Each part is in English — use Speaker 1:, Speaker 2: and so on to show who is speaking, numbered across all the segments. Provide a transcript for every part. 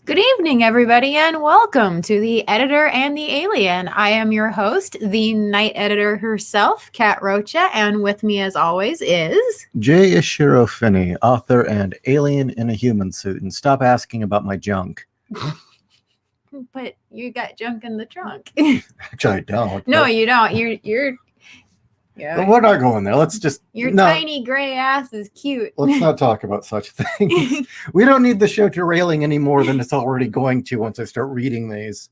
Speaker 1: Good evening, everybody, and welcome to The Editor and the Alien. I am your host, the night editor herself, Kat Rocha, and with me, as always, is...
Speaker 2: J.Ishiro Finney, author and alien in a human suit. And stop asking about my junk.
Speaker 1: But you got junk in the trunk.
Speaker 2: Actually, I don't.
Speaker 1: No, you don't. You're yeah.
Speaker 2: But we're not going there. Let's just...
Speaker 1: Your tiny gray ass is cute.
Speaker 2: Let's not talk about such things. We don't need the show derailing any more than it's already going to once I start reading these.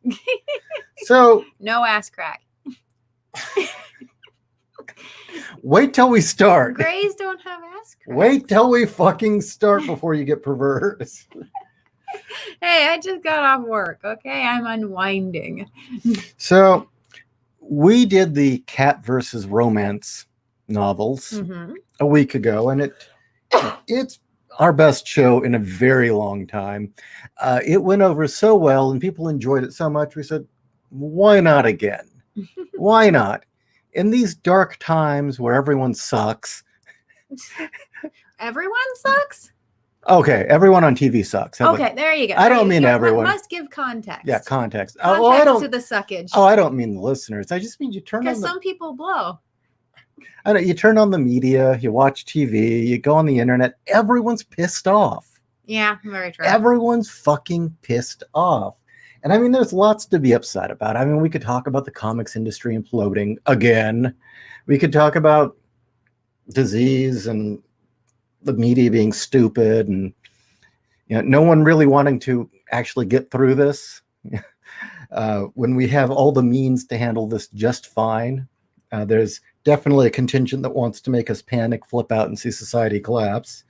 Speaker 2: So...
Speaker 1: No ass crack.
Speaker 2: Wait till we start.
Speaker 1: Grays don't have ass crack.
Speaker 2: Wait till we fucking start before you get perverse.
Speaker 1: Hey, I just got off work, okay? I'm unwinding.
Speaker 2: So... we did the cat versus romance novels a week ago, and it's our best show in a very long time. It went over so well, and people enjoyed it so much. We said, why not again? Why not? In these dark times where everyone sucks.
Speaker 1: Everyone sucks?
Speaker 2: Okay, everyone on TV sucks.
Speaker 1: Okay, there you go.
Speaker 2: I don't mean everyone.
Speaker 1: Must give context.
Speaker 2: Yeah, context.
Speaker 1: Context to the suckage.
Speaker 2: Oh, I don't mean the listeners. I just mean you turn on
Speaker 1: because some people blow.
Speaker 2: I know, you turn on the media, you watch TV, you go on the internet. Everyone's pissed off.
Speaker 1: Yeah, very true.
Speaker 2: Everyone's fucking pissed off. And I mean, there's lots to be upset about. I mean, we could talk about the comics industry imploding again. We could talk about disease and the media being stupid, and no one really wanting to actually get through this when we have all the means to handle this just fine. There's definitely a contingent that wants to make us panic, flip out, and see society collapse.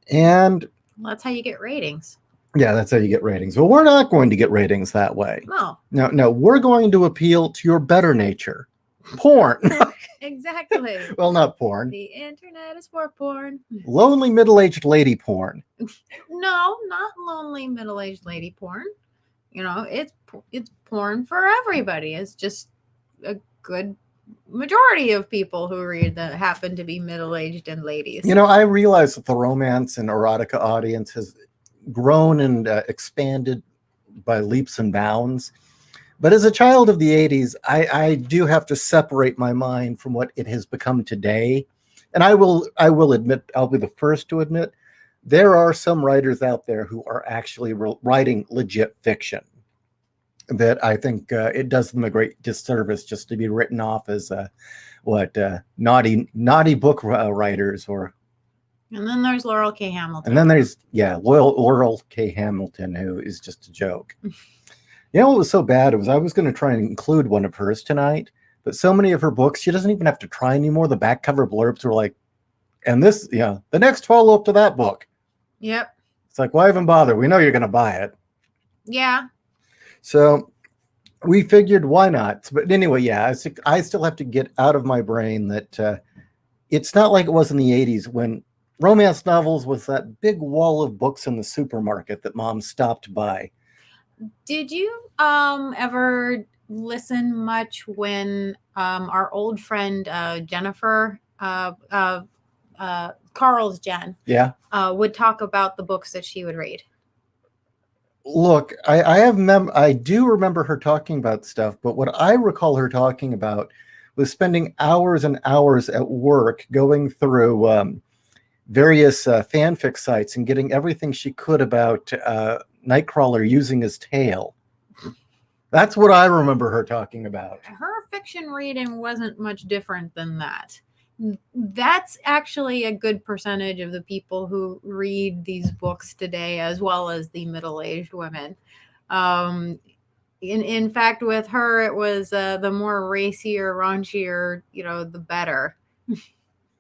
Speaker 2: And
Speaker 1: that's how you get ratings.
Speaker 2: Yeah, that's how you get ratings. Well, we're not going to get ratings that way. No, we're going to appeal to your better nature. Porn.
Speaker 1: Exactly.
Speaker 2: Well, not porn.
Speaker 1: The internet is for porn.
Speaker 2: Lonely middle-aged lady porn.
Speaker 1: No, not lonely middle-aged lady porn. It's porn for everybody. It's just a good majority of people who read that happen to be middle-aged and ladies.
Speaker 2: I realize that the romance and erotica audience has grown and expanded by leaps and bounds. But as a child of the 80s, I do have to separate my mind from what it has become today. And I will admit, I'll be the first to admit, there are some writers out there who are actually writing legit fiction that I think it does them a great disservice just to be written off as naughty book writers.
Speaker 1: And then there's Laurel K. Hamilton.
Speaker 2: And then there's, Laurel K. Hamilton, who is just a joke. What was so bad? I was going to try and include one of hers tonight, but so many of her books, she doesn't even have to try anymore. The back cover blurbs were like, and this, the next follow-up to that book.
Speaker 1: Yep.
Speaker 2: It's like, why even bother? We know you're going to buy it.
Speaker 1: Yeah.
Speaker 2: So we figured, why not? But anyway, I still have to get out of my brain that it's not like it was in the 80s when romance novels was that big wall of books in the supermarket that mom stopped by.
Speaker 1: Did you ever listen much when our old friend Jennifer, Carl's Jen, would talk about the books that she would read?
Speaker 2: Look, I do remember her talking about stuff, but what I recall her talking about was spending hours and hours at work going through various fanfic sites and getting everything she could about Nightcrawler using his tail. That's what I remember her talking about.
Speaker 1: Her fiction reading wasn't much different than that. That's actually a good percentage of the people who read these books today, as well as the middle-aged women. In fact, with her, it was the more racier, raunchier, the better.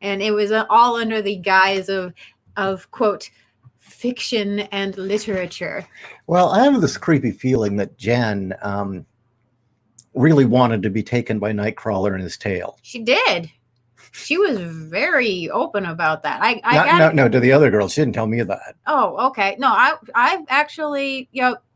Speaker 1: And it was all under the guise of quote, fiction and literature.
Speaker 2: Well, I have this creepy feeling that Jen really wanted to be taken by Nightcrawler and his tail.
Speaker 1: She did. She was very open about that.
Speaker 2: No, to the other girl. She didn't tell me that.
Speaker 1: Oh, okay. No, I've actually,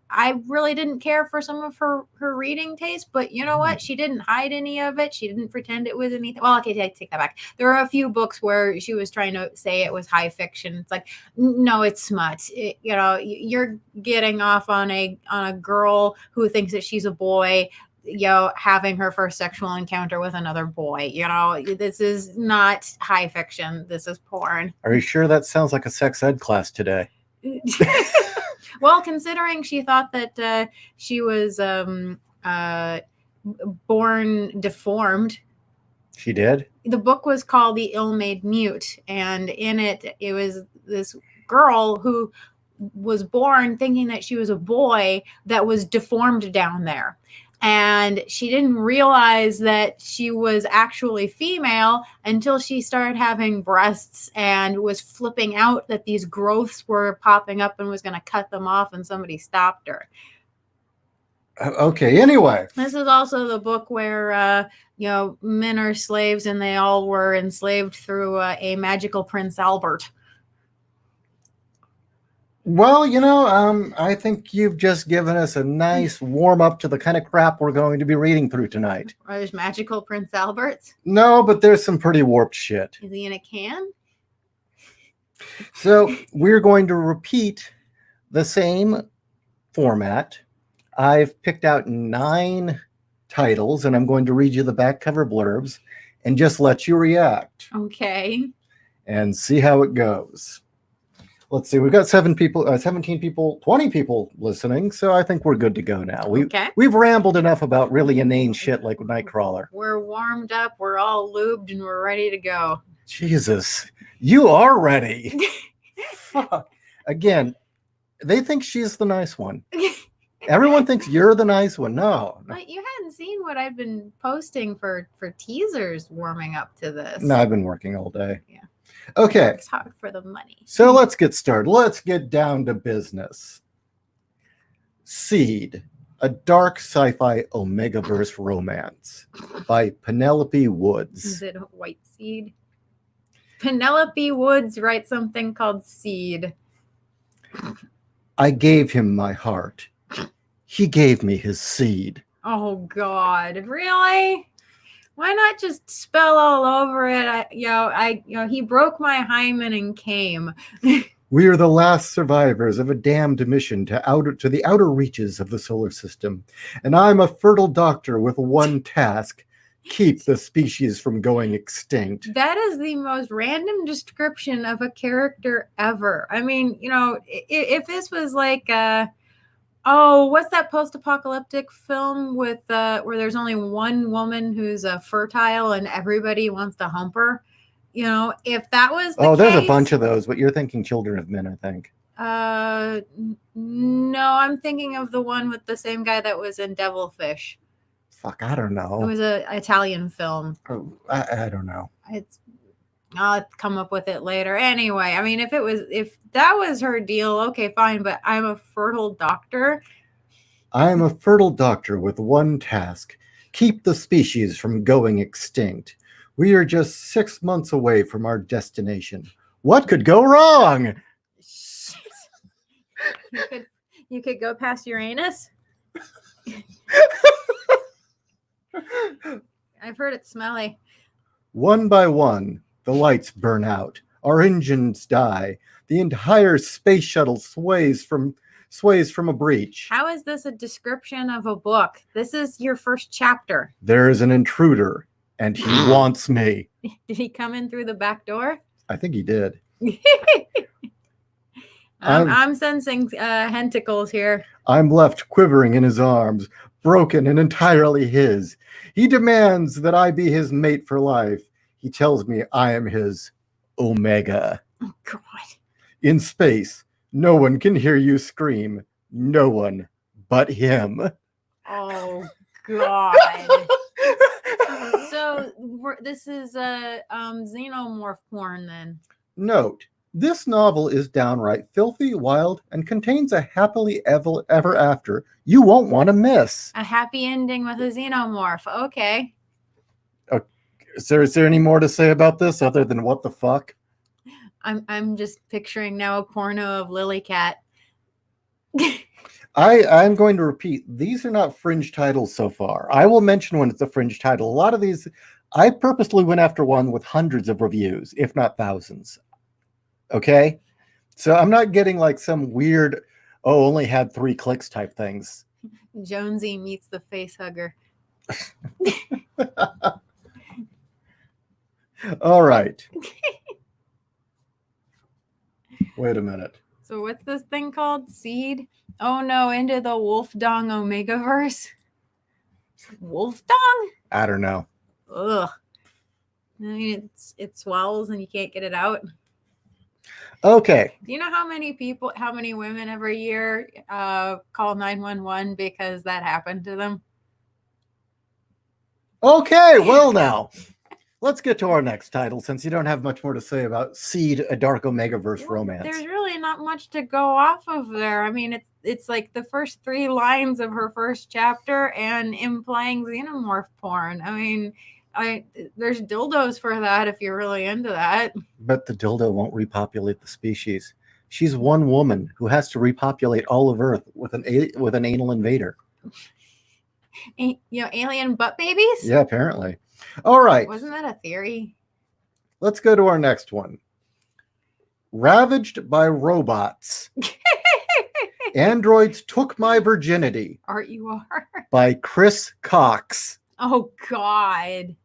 Speaker 1: I really didn't care for some of her reading taste, but you know what? She didn't hide any of it. She didn't pretend it was anything. Well, okay, take that back. There are a few books where she was trying to say it was high fiction. It's like, no, it's smut. You're getting off on a girl who thinks that she's a boy, having her first sexual encounter with another boy. This is not high fiction. This is porn.
Speaker 2: Are you sure that sounds like a sex ed class today?
Speaker 1: Well, considering she thought that she was born deformed.
Speaker 2: She did?
Speaker 1: The book was called The Ill-Made Mute, and in it was this girl who was born thinking that she was a boy that was deformed down there. And she didn't realize that she was actually female until she started having breasts and was flipping out that these growths were popping up and was going to cut them off, and somebody stopped her.
Speaker 2: Okay, anyway.
Speaker 1: This is also the book where, men are slaves and they all were enslaved through a magical Prince Albert.
Speaker 2: Well, I think you've just given us a nice warm up to the kind of crap we're going to be reading through tonight.
Speaker 1: Are there magical Prince Alberts?
Speaker 2: No, but there's some pretty warped shit.
Speaker 1: Is he in a can?
Speaker 2: So we're going to repeat the same format. I've picked out 9 titles, and I'm going to read you the back cover blurbs and just let you react.
Speaker 1: Okay.
Speaker 2: And see how it goes. Let's see, we've got 17 people, 20 people listening, so I think we're good to go now. We've rambled enough about really inane shit like Nightcrawler.
Speaker 1: We're warmed up, we're all lubed, and we're ready to go.
Speaker 2: Jesus, you are ready. Fuck. Again, they think she's the nice one. Everyone thinks you're the nice one. No.
Speaker 1: But you hadn't seen what I've been posting for teasers warming up to this.
Speaker 2: No, I've been working all day.
Speaker 1: Yeah.
Speaker 2: Okay.
Speaker 1: It's hard for the money.
Speaker 2: So let's get started. Let's get down to business. Seed, a dark sci-fi Omegaverse romance by Penelope Woods.
Speaker 1: Is it a white seed? Penelope Woods writes something called Seed.
Speaker 2: I gave him my heart. He gave me his seed.
Speaker 1: Oh God, really? Why not just spell all over it? He broke my hymen and came.
Speaker 2: We are the last survivors of a damned mission to the outer reaches of the solar system, and I'm a fertile doctor with one task: keep the species from going extinct.
Speaker 1: That is the most random description of a character ever. I mean, if this was like what's that post-apocalyptic film with where there's only one woman who's fertile and everybody wants to hump her? If that was the case,
Speaker 2: there's a bunch of those, but you're thinking Children of Men, I think.
Speaker 1: No, I'm thinking of the one with the same guy that was in Devilfish.
Speaker 2: Fuck, I don't know.
Speaker 1: It was an Italian film.
Speaker 2: Oh, I don't know.
Speaker 1: I'll come up with it later. Anyway, I mean, if that was her deal, okay, fine. But I'm a fertile doctor.
Speaker 2: I'm a fertile doctor with one task: keep the species from going extinct. We are just 6 months away from our destination. What could go wrong?
Speaker 1: You could go past Uranus. I've heard it's smelly.
Speaker 2: One by one, the lights burn out. Our engines die. The entire space shuttle sways from a breach.
Speaker 1: How is this a description of a book? This is your first chapter.
Speaker 2: There is an intruder, and he wants me.
Speaker 1: Did he come in through the back door?
Speaker 2: I think he did.
Speaker 1: I'm sensing tentacles here.
Speaker 2: I'm left quivering in his arms, broken and entirely his. He demands that I be his mate for life. He tells me I am his Omega.
Speaker 1: Oh, God.
Speaker 2: In space, no one can hear you scream. No one but him.
Speaker 1: Oh, God. So this is a xenomorph porn then.
Speaker 2: Note, this novel is downright filthy, wild, and contains a happily ever after you won't want to miss.
Speaker 1: A happy ending with a xenomorph. Okay.
Speaker 2: Is there any more to say about this other than what the fuck?
Speaker 1: I'm just picturing now a porno of Lily Cat.
Speaker 2: I'm going to repeat, these are not fringe titles so far. I will mention when it's a fringe title. A lot of these, I purposely went after one with hundreds of reviews, if not thousands. Okay? So I'm not getting like some weird, oh, only had 3 clicks type things.
Speaker 1: Jonesy meets the face hugger.
Speaker 2: All right. Wait a minute.
Speaker 1: So what's this thing called? Seed? Oh no, into the Wolf Dong Omegaverse. Wolf Dong?
Speaker 2: I don't know.
Speaker 1: Ugh. I mean, it swells and you can't get it out.
Speaker 2: Okay.
Speaker 1: Do you know how many women every year call 911 because that happened to them?
Speaker 2: Okay, well now, let's get to our next title since you don't have much more to say about Seed, a Dark Omegaverse romance.
Speaker 1: There's really not much to go off of there. I mean, it's like the first 3 lines of her first chapter and implying xenomorph porn. I mean, there's dildos for that if you're really into that.
Speaker 2: But the dildo won't repopulate the species. She's one woman who has to repopulate all of Earth with an anal invader.
Speaker 1: Alien butt babies?
Speaker 2: Yeah, apparently. All right.
Speaker 1: Wasn't that a theory?
Speaker 2: Let's go to our next one. Ravaged by Robots. Androids Took My Virginity.
Speaker 1: Art you are.
Speaker 2: By Chris Cox.
Speaker 1: Oh, God.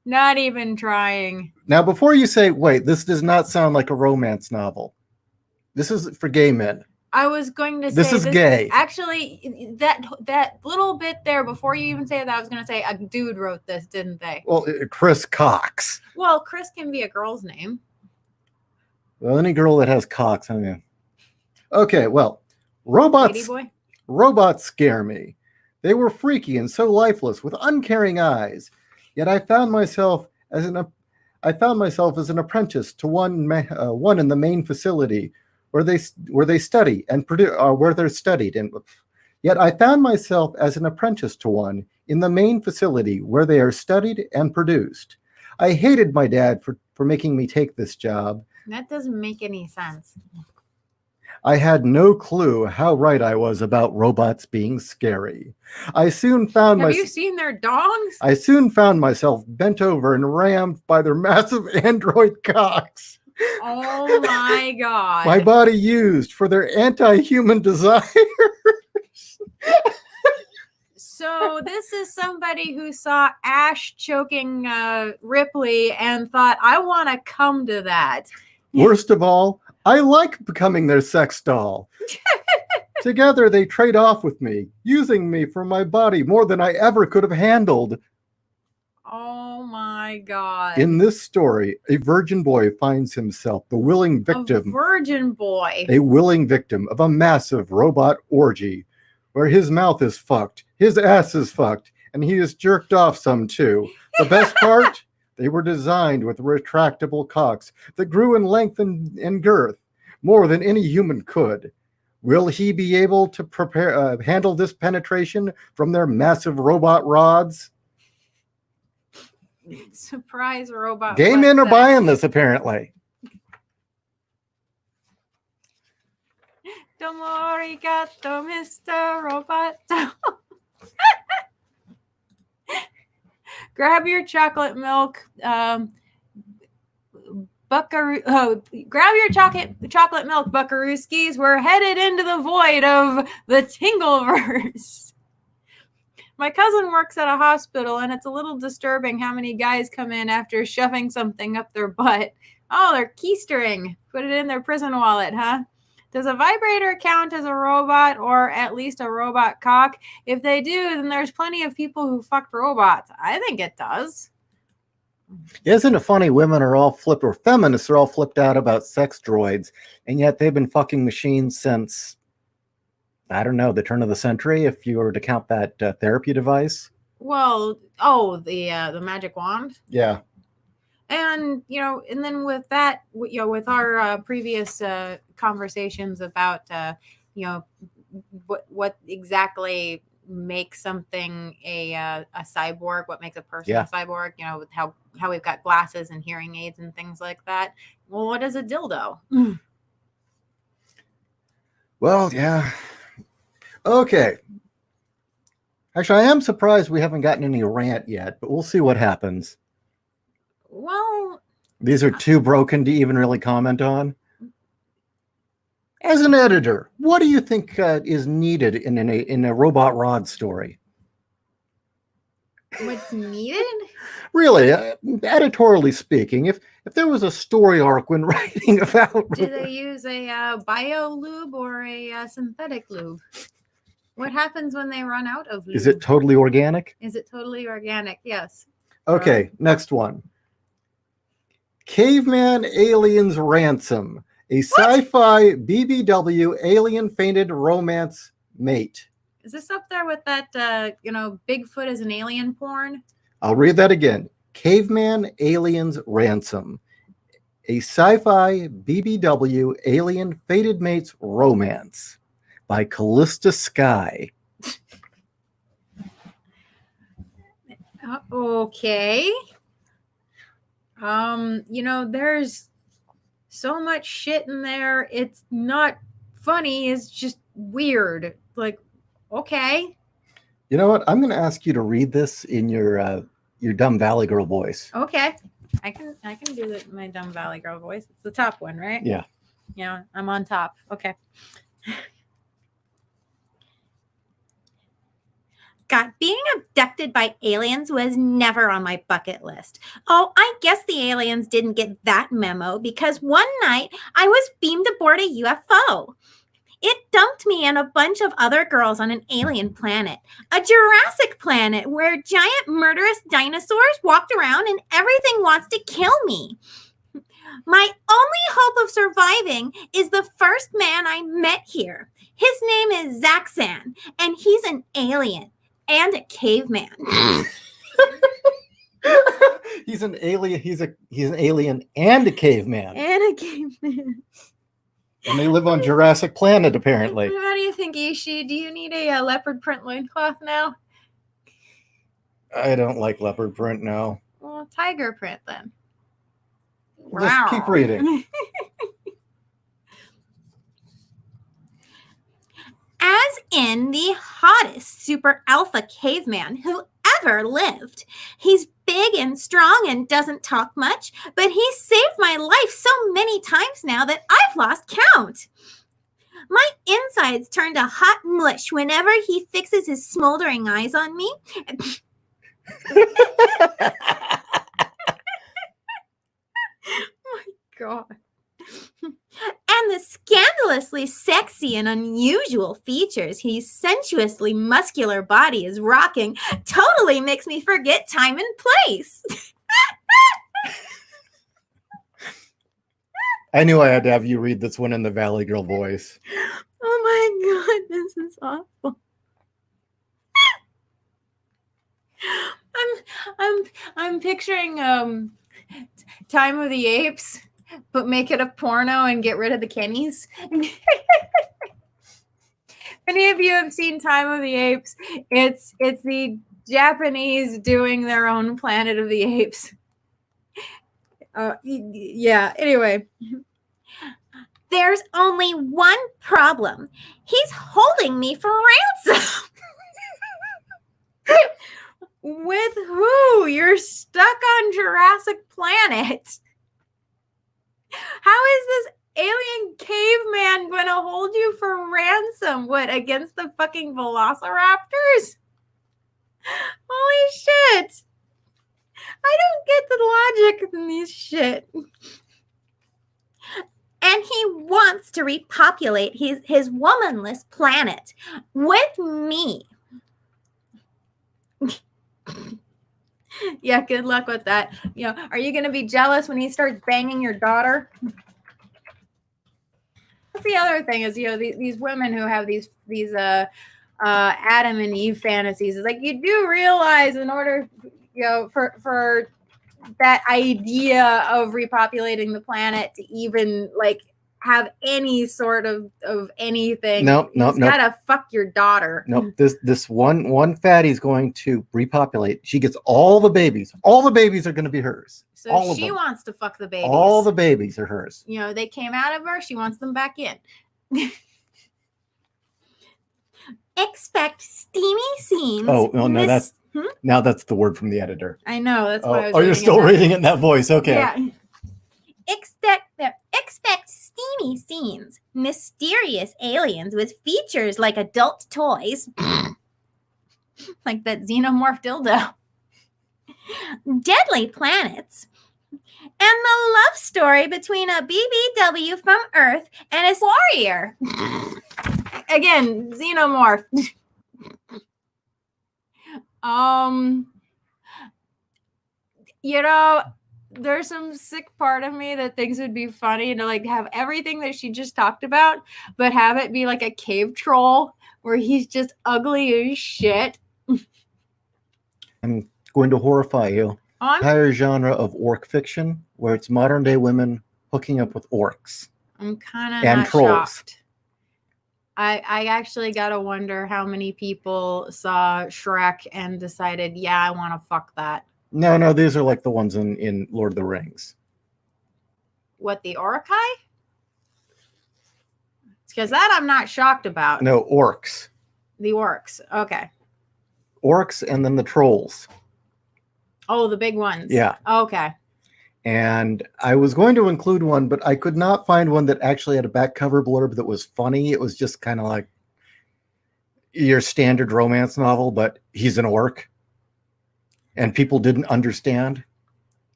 Speaker 1: Not even trying.
Speaker 2: Now, before you say, wait, this does not sound like a romance novel. This is for gay men.
Speaker 1: I was going to say
Speaker 2: this is gay.
Speaker 1: Actually, that little bit there before you even say that, I was going to say a dude wrote this, didn't they?
Speaker 2: Well, Chris Cox.
Speaker 1: Well, Chris can be a girl's name.
Speaker 2: Well, any girl that has Cox, I mean. Okay, well, robots scare me. They were freaky and so lifeless with uncaring eyes. Yet I found myself as an apprentice to one in the main facility where they study and produce, where they're studied. And yet I found myself as an apprentice to one in the main facility where they are studied and produced. I hated my dad for making me take this job.
Speaker 1: That doesn't make any sense.
Speaker 2: I had no clue how right I was about robots being scary. Have
Speaker 1: you seen their dongs?
Speaker 2: I soon found myself bent over and rammed by their massive android cocks.
Speaker 1: Oh my God.
Speaker 2: My body used for their anti-human desires.
Speaker 1: So this is somebody who saw Ash choking Ripley and thought, I want to come to that.
Speaker 2: Worst of all, I like becoming their sex doll. Together they trade off with me, using me for my body more than I ever could have handled.
Speaker 1: Oh my God.
Speaker 2: In this story, a virgin boy finds himself the willing victim.
Speaker 1: A virgin boy.
Speaker 2: A willing victim of a massive robot orgy, where his mouth is fucked, his ass is fucked, and he is jerked off some too. The best part? They were designed with retractable cocks that grew in length and girth, more than any human could. Will he be able to handle this penetration from their massive robot rods?
Speaker 1: Surprise robot.
Speaker 2: Gay men are buying this, apparently.
Speaker 1: Don't worry, gato, Mr. Robot. Grab your chocolate milk, grab your chocolate milk, buckarooskies. We're headed into the void of the Tingleverse. My cousin works at a hospital, and it's a little disturbing how many guys come in after shoving something up their butt. Oh, they're keystering. Put it in their prison wallet, huh? Does a vibrator count as a robot or at least a robot cock? If they do, then there's plenty of people who fucked robots. I think it does.
Speaker 2: Isn't it funny? Feminists are all flipped out about sex droids, and yet they've been fucking machines since, I don't know, the turn of the century, if you were to count that therapy device.
Speaker 1: Well, the magic wand.
Speaker 2: Yeah.
Speaker 1: And, and then with that, with our previous conversations about, what exactly makes something a cyborg, what makes a person a cyborg, with how we've got glasses and hearing aids and things like that. Well, what is a dildo?
Speaker 2: Well, yeah. Okay. Actually, I am surprised we haven't gotten any rant yet, but we'll see what happens.
Speaker 1: Well,
Speaker 2: These are too broken to even really comment on. As an editor, what do you think is needed in a Robot Rod story?
Speaker 1: what's needed?
Speaker 2: Really, editorially speaking, if there was a story arc when writing about,
Speaker 1: Do they use a bio lube or a synthetic lube? What happens when they run out of lube?
Speaker 2: is it totally organic?
Speaker 1: Is it totally organic? Yes.
Speaker 2: Okay, next one. Caveman Aliens Ransom, a sci-fi BBW alien fainted romance mate.
Speaker 1: Is this up there with that, Bigfoot as an alien porn?
Speaker 2: I'll read that again. Caveman Aliens Ransom, a sci-fi BBW alien fated mates romance by Callista Sky.
Speaker 1: Okay. There's so much shit in there. It's not funny. It's just weird. Like, okay.
Speaker 2: You know what? I'm going to ask you to read this in your dumb Valley Girl voice.
Speaker 1: Okay. I can do that in my dumb Valley Girl voice. It's the top one, right?
Speaker 2: Yeah.
Speaker 1: Yeah, I'm on top. Okay. God, being abducted by aliens was never on my bucket list. Oh, I guess the aliens didn't get that memo because one night I was beamed aboard a UFO. It dumped me and a bunch of other girls on an alien planet, a Jurassic planet where giant murderous dinosaurs walked around and everything wants to kill me. My only hope of surviving is the first man I met here. His name is Zaxxan, and he's an alien. And a caveman.
Speaker 2: He's an alien. He's an alien and a caveman.
Speaker 1: And a caveman.
Speaker 2: And they live on Jurassic Planet, apparently.
Speaker 1: What do you think, Ishi? Do you need a leopard print loincloth now?
Speaker 2: I don't like leopard print now.
Speaker 1: Well, tiger print then.
Speaker 2: Just keep reading.
Speaker 1: As in the hottest super alpha caveman who ever lived. He's big and strong and doesn't talk much, but he's saved my life so many times now that I've lost count. My insides turn to hot mush whenever he fixes his smoldering eyes on me. Oh my God. And the scandalously sexy and unusual features his sensuously muscular body is rocking totally makes me forget time and place.
Speaker 2: I knew I had to have you read this one in the Valley Girl voice.
Speaker 1: Oh my God, this is awful. I'm picturing Time of the Apes, but make it a porno and get rid of the Kennys. Any of you have seen Time of the Apes? It's the Japanese doing their own Planet of the Apes. Yeah, anyway. There's only one problem. He's holding me for ransom. With who? You're stuck on Jurassic Planet. How is this alien caveman going to hold you for ransom? What, against the fucking velociraptors? Holy shit. I don't get the logic in this shit. And he wants to repopulate his womanless planet with me. Yeah, good luck with that. Are you going to be jealous when he starts banging your daughter? That's the other thing is, these women who have these Adam and Eve fantasies is like, you do realize in order, for that idea of repopulating the planet to even have any sort of anything.
Speaker 2: Nope.
Speaker 1: Gotta fuck your daughter.
Speaker 2: Nope. This one fatty's going to repopulate. She gets all the babies. All the babies are going to be hers.
Speaker 1: So
Speaker 2: all
Speaker 1: she wants to fuck the babies.
Speaker 2: All the babies are hers.
Speaker 1: They came out of her. She wants them back in. Expect steamy scenes.
Speaker 2: Oh, no, that's
Speaker 1: Hmm?
Speaker 2: now that's the word from the editor.
Speaker 1: I know, that's why I was
Speaker 2: Oh, you're
Speaker 1: reading
Speaker 2: still
Speaker 1: it
Speaker 2: reading it in that voice. Okay.
Speaker 1: Yeah. Expect steamy scenes, mysterious aliens with features like adult toys, like that xenomorph dildo, deadly planets, and the love story between a BBW from Earth and a warrior. Again, xenomorph. You know, there's some sick part of me that thinks it'd be funny to like have everything that she just talked about, but have it be like a cave troll where he's just ugly as shit.
Speaker 2: I'm going to horrify you. Entire genre of orc fiction where it's modern day women hooking up with orcs.
Speaker 1: I'm kind of
Speaker 2: and
Speaker 1: not
Speaker 2: trolls.
Speaker 1: shocked. I actually gotta wonder how many people saw Shrek and decided, yeah, I want to fuck that.
Speaker 2: No, these are like the ones in Lord of the Rings.
Speaker 1: What, the Orakai? Because that I'm not shocked about.
Speaker 2: No, orcs.
Speaker 1: The orcs. Okay.
Speaker 2: Orcs and then the trolls.
Speaker 1: Oh, the big ones.
Speaker 2: Yeah.
Speaker 1: Okay.
Speaker 2: And I was going to include one, but I could not find one that actually had a back cover blurb that was funny. It was just kind of like your standard romance novel, but he's an orc. And people didn't understand.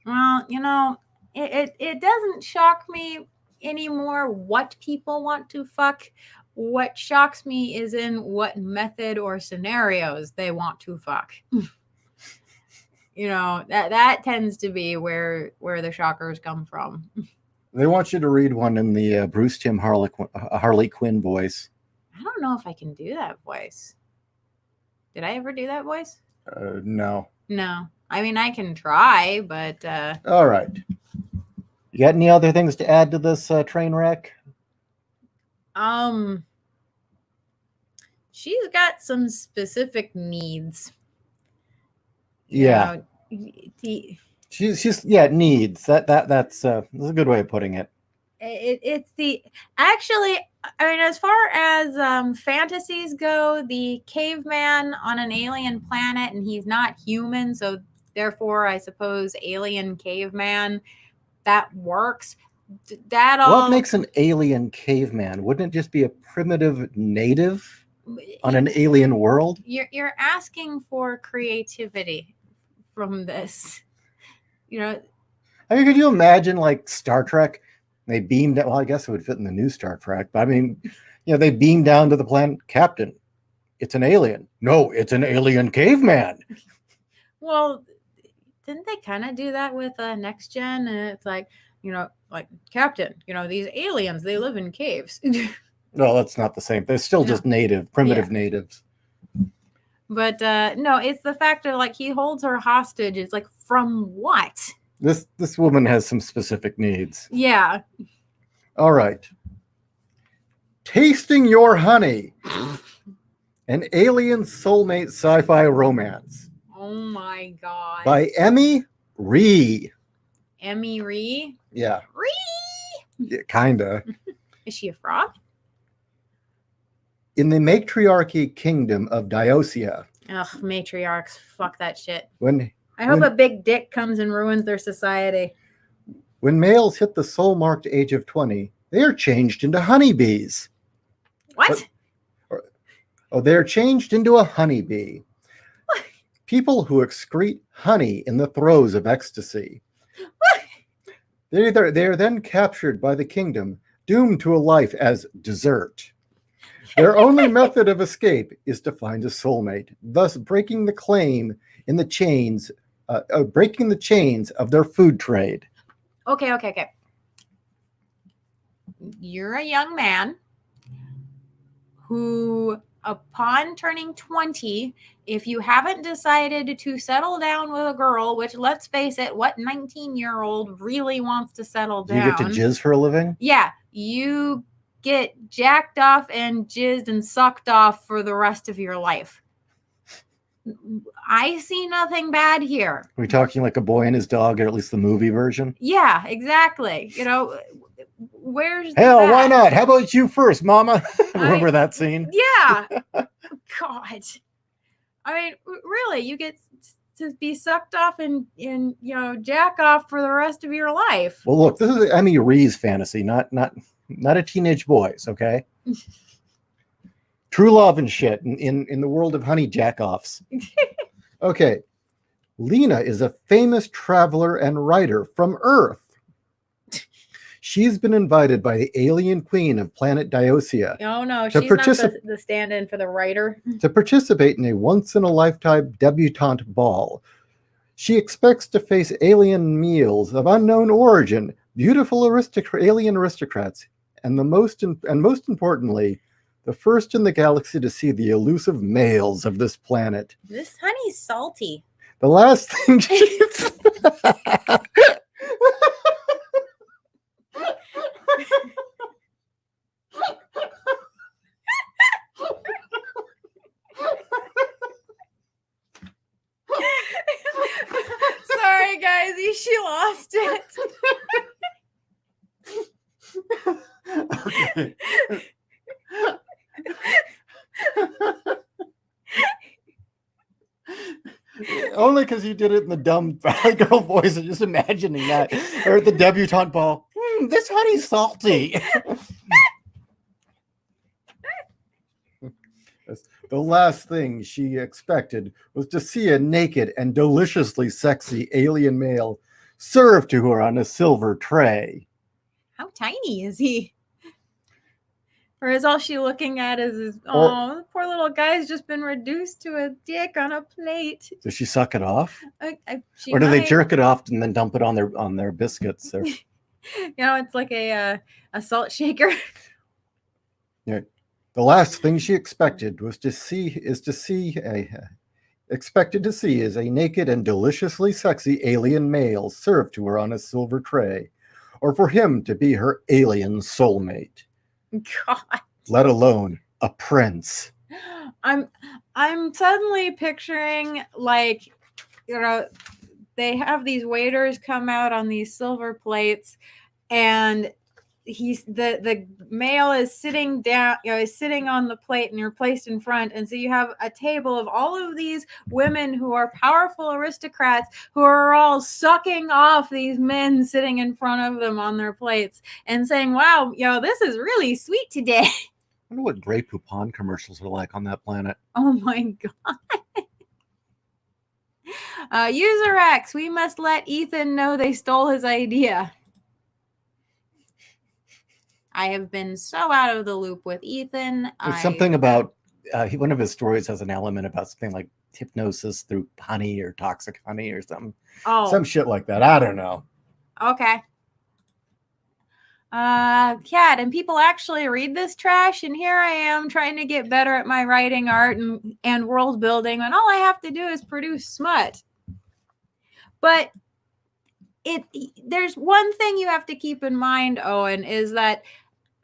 Speaker 1: Well, you know, it doesn't shock me anymore what people want to fuck. What shocks me is in what method or scenarios they want to fuck. You know, that tends to be where the shockers come from.
Speaker 2: They want you to read one in the Bruce Timm Harley Quinn voice.
Speaker 1: I don't know if I can do that voice. Did I ever do that voice?
Speaker 2: No.
Speaker 1: No. I mean, I can try, but...
Speaker 2: All right. You got any other things to add to this train wreck?
Speaker 1: She's got some specific needs.
Speaker 2: Yeah. She's needs. That's a good way of putting it.
Speaker 1: It's the actually, I mean, as far as fantasies go, the caveman on an alien planet, and he's not human, so therefore, I suppose alien caveman, that works.
Speaker 2: What makes an alien caveman? Wouldn't it just be a primitive native on an alien world?
Speaker 1: You're asking for creativity from this, you know.
Speaker 2: I mean, could you imagine like Star Trek? They beamed down. Well, I guess it would fit in the new Star Trek, but I mean, you know, they beam down to the planet. Captain, it's an alien. No, it's an alien caveman. Well,
Speaker 1: didn't they kind of do that with Next Gen? And it's like, you know, like, Captain, you know, these aliens, they live in caves.
Speaker 2: No, that's not the same. They're still just primitive natives.
Speaker 1: But no, it's the fact that like he holds her hostage. It's like, from what?
Speaker 2: This woman has some specific needs.
Speaker 1: Yeah.
Speaker 2: All right. Tasting Your Honey. An alien soulmate sci-fi romance.
Speaker 1: Oh my God.
Speaker 2: By Emmy Ree.
Speaker 1: Emmy Ree?
Speaker 2: Yeah.
Speaker 1: Ree!
Speaker 2: Yeah, kinda.
Speaker 1: Is she a frog?
Speaker 2: In the matriarchy kingdom of Diosia.
Speaker 1: Ugh, matriarchs. Fuck that shit.
Speaker 2: I
Speaker 1: hope a big dick comes and ruins their society.
Speaker 2: When males hit the soul-marked age of 20, they are changed into honeybees.
Speaker 1: What?
Speaker 2: They're changed into a honeybee.
Speaker 1: What?
Speaker 2: People who excrete honey in the throes of ecstasy.
Speaker 1: What?
Speaker 2: They are then captured by the kingdom, doomed to a life as dessert. Their only method of escape is to find a soulmate, thus breaking the chains of their food trade.
Speaker 1: Okay. You're a young man who, upon turning 20, if you haven't decided to settle down with a girl, which, let's face it, what 19-year-old really wants to settle down?
Speaker 2: You get to jizz for a living?
Speaker 1: Yeah, you get jacked off and jizzed and sucked off for the rest of your life. I see nothing bad here.
Speaker 2: Are we talking like A Boy and His Dog, or at least the movie version?
Speaker 1: Yeah, exactly. You know, where's
Speaker 2: Hell, why not? How about you first, Mama? Remember that scene?
Speaker 1: Yeah. God. I mean, really, you get to be sucked off and jack off for the rest of your life.
Speaker 2: Well, look, this is Emmy Ree's fantasy, not a teenage boy's, okay? True love and shit in the world of honey jack-offs. Okay. Lena is a famous traveler and writer from Earth. She's been invited by the alien queen of planet Diosia.
Speaker 1: Oh, no, she's not the stand-in for the writer. To
Speaker 2: participate in a once-in-a-lifetime debutante ball. She expects to face alien meals of unknown origin, beautiful alien aristocrats, and most importantly, the first in the galaxy to see the elusive males of this planet.
Speaker 1: This honey's salty.
Speaker 2: The last thing she's...
Speaker 1: Sorry, guys, she lost it.
Speaker 2: Okay. Only because you did it in the dumb Valley Girl voice, and just imagining that, or at the debutante ball. This honey's salty. The last thing she expected was to see a naked and deliciously sexy alien male served to her on a silver tray.
Speaker 1: How tiny is he? Or is all she looking at is the poor little guy's just been reduced to a dick on a plate.
Speaker 2: Does she suck it off?
Speaker 1: Or
Speaker 2: do they jerk it off and then dump it on their biscuits? Or...
Speaker 1: it's like a salt shaker.
Speaker 2: Yeah. The last thing she expected was expected to see is a naked and deliciously sexy alien male served to her on a silver tray, or for him to be her alien soulmate.
Speaker 1: God.
Speaker 2: Let alone a prince.
Speaker 1: I'm suddenly picturing, like, they have these waiters come out on these silver plates, and the male is sitting down, is sitting on the plate, and you're placed in front, and so you have a table of all of these women who are powerful aristocrats who are all sucking off these men sitting in front of them on their plates and saying, wow, this is really sweet today.
Speaker 2: I wonder what Grey Poupon commercials are like on that planet.
Speaker 1: Oh my God. User X, we must let Ethan know they stole his idea. I have been so out of the loop with Ethan.
Speaker 2: There's something about one of his stories has an element about something like hypnosis through honey or toxic honey or something.
Speaker 1: Oh,
Speaker 2: some shit like that. I don't know.
Speaker 1: Okay. Cat, and people actually read this trash, and here I am trying to get better at my writing, art, and world building, and all I have to do is produce smut. But there's one thing you have to keep in mind, Owen, is that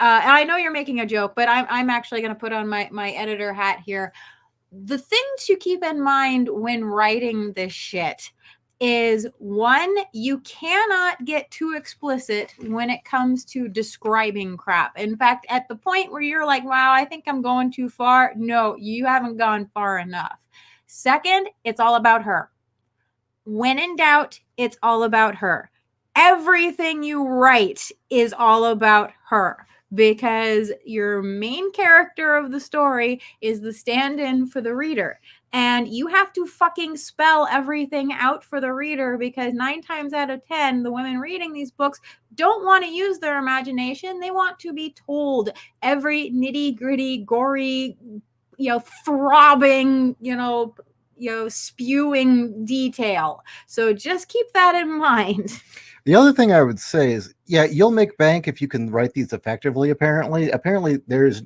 Speaker 1: and I know you're making a joke, but I'm actually going to put on my editor hat here. The thing to keep in mind when writing this shit is, one, you cannot get too explicit when it comes to describing crap. In fact, at the point where you're like, wow, I think I'm going too far. No, you haven't gone far enough. Second, it's all about her. When in doubt, it's all about her. Everything you write is all about her, because your main character of the story is the stand-in for the reader. And you have to fucking spell everything out for the reader, because 9 times out of 10, the women reading these books don't want to use their imagination. They want to be told every nitty-gritty, gory, throbbing, spewing detail. So just keep that in mind.
Speaker 2: The other thing I would say is, yeah, you'll make bank if you can write these effectively. Apparently there's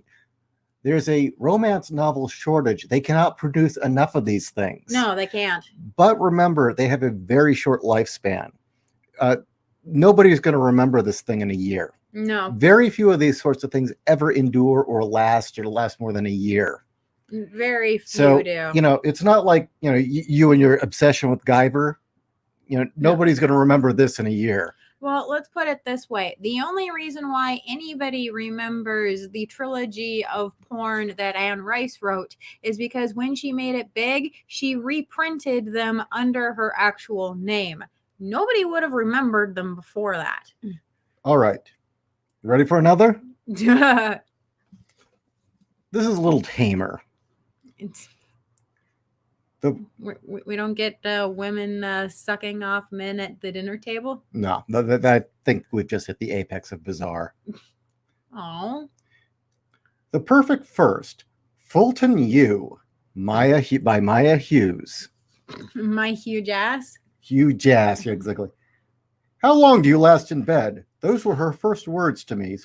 Speaker 2: a romance novel shortage. They cannot produce enough of these things.
Speaker 1: No, they can't.
Speaker 2: But remember, they have a very short lifespan. Nobody's going to remember this thing in a year.
Speaker 1: No.
Speaker 2: Very few of these sorts of things ever endure or last more than a year.
Speaker 1: Very few
Speaker 2: so,
Speaker 1: do.
Speaker 2: It's not like, you and your obsession with Guyver. Nobody's going to remember this in a year.
Speaker 1: Well, let's put it this way. The only reason why anybody remembers the trilogy of porn that Anne Rice wrote is because when she made it big, she reprinted them under her actual name. Nobody would have remembered them before that.
Speaker 2: All right. You ready for another?
Speaker 1: It's
Speaker 2: This is a little tamer.
Speaker 1: we don't get women sucking off men at the dinner table.
Speaker 2: No, I think we've just hit the apex of bizarre.
Speaker 1: Oh,
Speaker 2: The Perfect First, Fulton U, by Maya Hughes.
Speaker 1: my huge ass.
Speaker 2: Huge ass, yeah, exactly. How long do you last in bed? Those were her first words to me,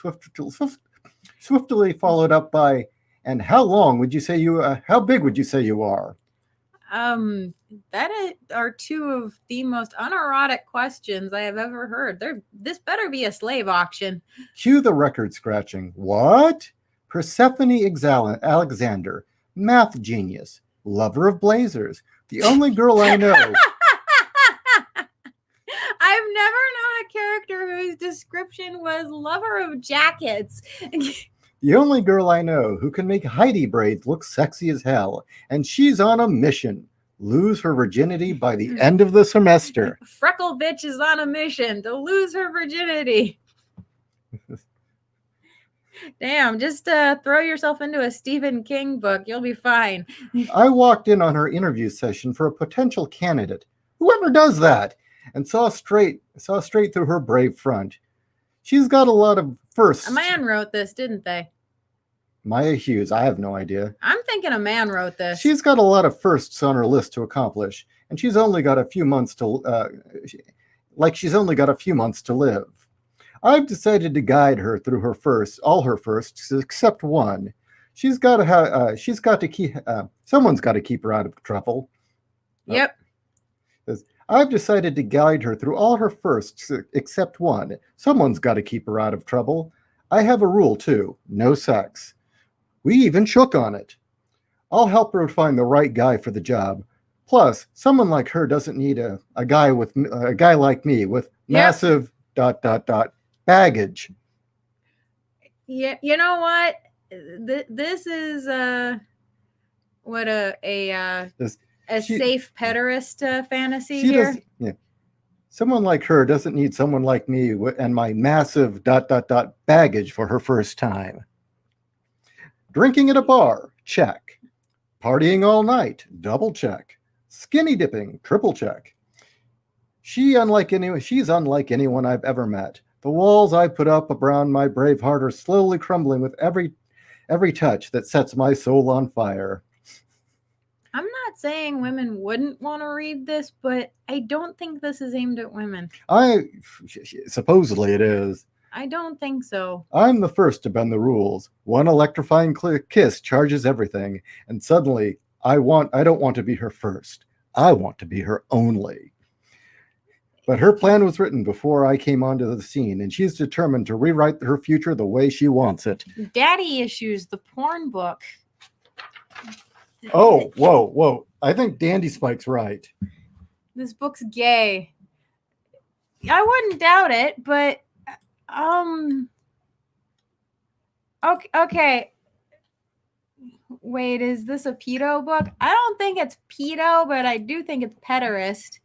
Speaker 2: swiftly followed up by, and how long would you say how big would you say you are?
Speaker 1: Are two of the most unerotic questions I have ever heard. This better be a slave auction.
Speaker 2: Cue the record scratching. What? Persephone Alexander, math genius, lover of blazers, the only girl I know.
Speaker 1: I've never known a character whose description was lover of jackets.
Speaker 2: The only girl I know who can make Heidi braids look sexy as hell, and she's on a mission. Lose her virginity by the end of the semester.
Speaker 1: Freckle bitch is on a mission to lose her virginity. Damn, just throw yourself into a Stephen King book. You'll be fine.
Speaker 2: I walked in on her interview session for a potential candidate. Whoever does that? And saw straight through her brave front. She's got a lot of firsts.
Speaker 1: A man wrote this, didn't they?
Speaker 2: Maya Hughes, I have no idea.
Speaker 1: I'm thinking a man wrote this.
Speaker 2: She's got a lot of firsts on her list to accomplish, and she's only got a few months to live. I've decided to guide her through all her firsts, except one. Someone's got to keep her out of trouble.
Speaker 1: Yep.
Speaker 2: I've decided to guide her through all her firsts, except one. Someone's got to keep her out of trouble. I have a rule, too. No sex. We even shook on it. I'll help her find the right guy for the job. Plus, someone like her doesn't need a guy like me with massive ... baggage.
Speaker 1: Yeah, you know what? This is safe pederast fantasy here.
Speaker 2: Someone like her doesn't need someone like me and my massive ... baggage for her first time. Drinking at a bar, check. Partying all night, double check. Skinny dipping, triple check. She's unlike anyone I've ever met. The walls I put up around my brave heart are slowly crumbling with every touch that sets my soul on fire.
Speaker 1: I'm not saying women wouldn't want to read this, but I don't think this is aimed at women.
Speaker 2: Supposedly it is.
Speaker 1: I don't think so.
Speaker 2: I'm the first to bend the rules. One electrifying kiss charges everything, and suddenly I don't want to be her first. I want to be her only. But her plan was written before I came onto the scene, and she's determined to rewrite her future the way she wants it.
Speaker 1: Daddy Issues, the porn book.
Speaker 2: Oh, whoa. I think Dandy Spike's right.
Speaker 1: This book's gay. I wouldn't doubt it, but okay. Wait, is this a pedo book? I don't think it's pedo, but I do think it's pederast.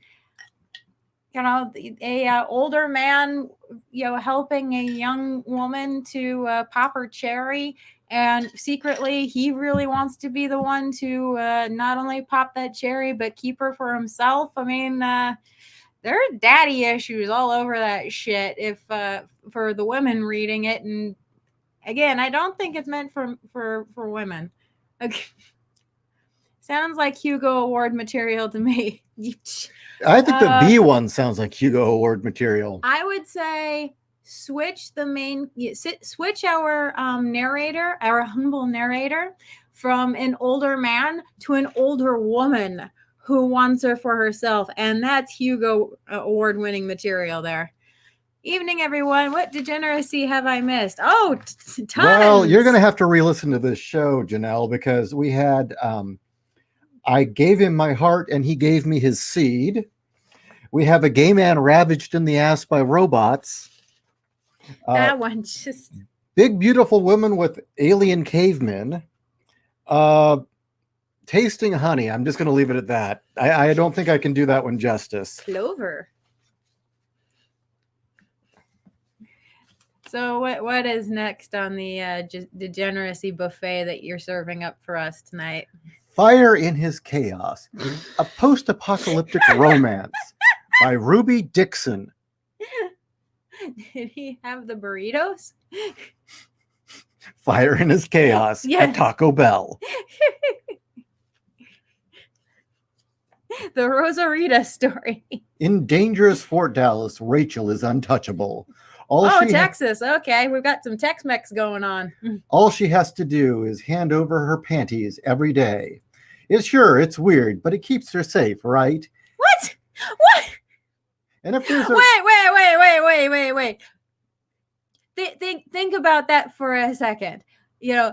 Speaker 1: You know, a older man, helping a young woman to pop her cherry, and secretly he really wants to be the one to not only pop that cherry but keep her for himself. I mean, there are daddy issues all over that shit. If for the women reading it, and again, I don't think it's meant for women. Okay. Sounds like Hugo Award material to me.
Speaker 2: I think the B one sounds like Hugo Award material.
Speaker 1: I would say switch our narrator, our humble narrator, from an older man to an older woman who wants her for herself, and that's Hugo Award winning material there. Evening, everyone. What degeneracy have I missed? Oh, tons.
Speaker 2: Well, you're going to have to re-listen to this show, Janelle, because we had I gave him my heart and he gave me his seed. We have a gay man ravaged in the ass by robots.
Speaker 1: That one just...
Speaker 2: Big beautiful woman with alien cavemen. Tasting honey. I'm just going to leave it at that. I don't think I can do that one justice.
Speaker 1: Clover. So what is next on the degeneracy buffet that you're serving up for us tonight?
Speaker 2: Fire in His Chaos, a post-apocalyptic romance by Ruby Dixon.
Speaker 1: Did he have the burritos?
Speaker 2: Fire in His Chaos at Taco Bell.
Speaker 1: The Rosarita story.
Speaker 2: In dangerous Fort Dallas, Rachel is untouchable.
Speaker 1: Texas. Okay, we've got some Tex-Mex going on.
Speaker 2: All she has to do is hand over her panties every day. It's weird, but it keeps her safe, right?
Speaker 1: What?
Speaker 2: And if there's
Speaker 1: Wait. Think about that for a second. You know,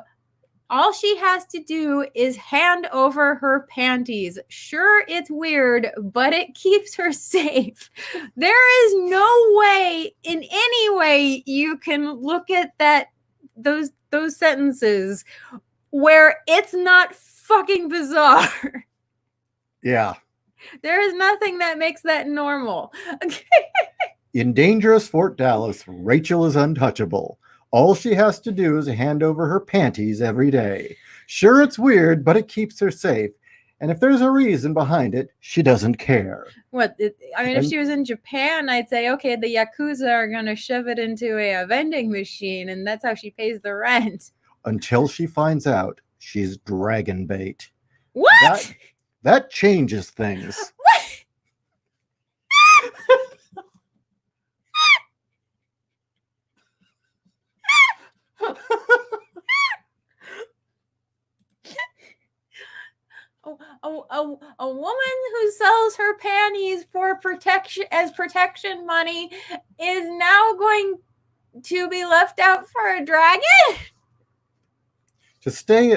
Speaker 1: all she has to do is hand over her panties. Sure, it's weird, but it keeps her safe. There is no way, in any way, you can look at those sentences where it's not fucking bizarre.
Speaker 2: Yeah.
Speaker 1: There is nothing that makes that normal.
Speaker 2: In dangerous Fort Dallas, Rachel is untouchable. All she has to do is hand over her panties every day. Sure, it's weird, but it keeps her safe. And if there's a reason behind it, she doesn't care.
Speaker 1: If she was in Japan, I'd say, okay, the Yakuza are going to shove it into a vending machine, and that's how she pays the rent.
Speaker 2: Until she finds out she's dragon bait.
Speaker 1: What?
Speaker 2: That changes things.
Speaker 1: What? A woman who sells her panties for protection money is now going to be left out for a dragon?
Speaker 2: To stay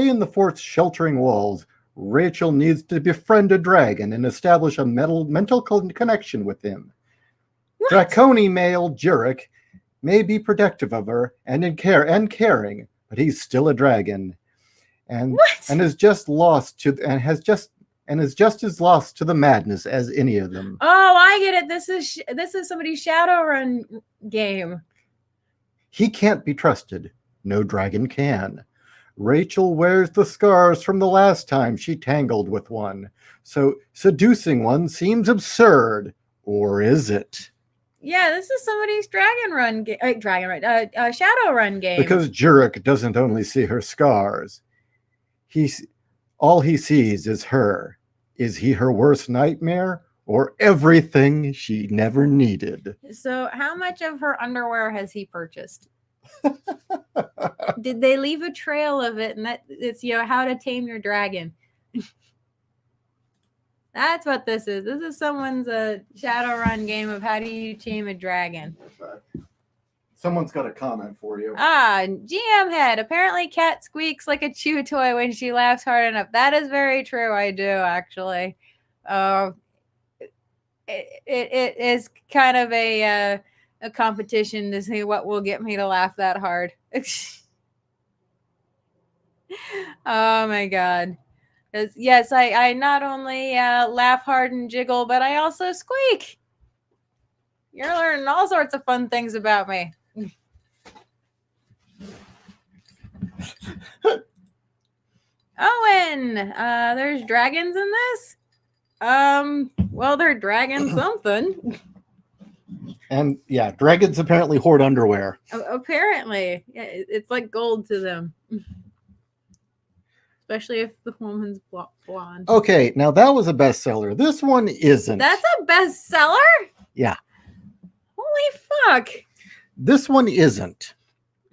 Speaker 2: in the fort's sheltering walls, Rachel needs to befriend a dragon and establish a mental connection with him.
Speaker 1: What?
Speaker 2: Draconi male Jurek may be protective of her and caring, but he's still a dragon. And is just as lost to the madness as any of them.
Speaker 1: Oh, I get it. This is somebody's Shadowrun game.
Speaker 2: He can't be trusted. No dragon can. Rachel wears the scars from the last time she tangled with one. So seducing one seems absurd. Or is it?
Speaker 1: Yeah, this is somebody's Shadowrun game.
Speaker 2: Because Jurek doesn't only see her scars. All he sees is her. Is he her worst nightmare or everything she never needed?
Speaker 1: So how much of her underwear has he purchased? Did they leave a trail of it? And it's How to Tame Your Dragon. That's what this is. This is someone's Shadowrun game of how do you tame a dragon.
Speaker 2: Someone's got a comment for you.
Speaker 1: GM head. Apparently cat squeaks like a chew toy when she laughs hard enough. That is very true. I do, actually. It is kind of a competition to see what will get me to laugh that hard. Oh, my God. Yes, I not only laugh hard and jiggle, but I also squeak. You're learning all sorts of fun things about me. Owen, there's dragons in this? Well, they're dragging something.
Speaker 2: And yeah, dragons apparently hoard underwear.
Speaker 1: Apparently. Yeah, it's like gold to them. Especially if the woman's blonde.
Speaker 2: Okay, now that was a bestseller. This one isn't.
Speaker 1: That's a bestseller?
Speaker 2: Yeah.
Speaker 1: Holy fuck.
Speaker 2: This one isn't.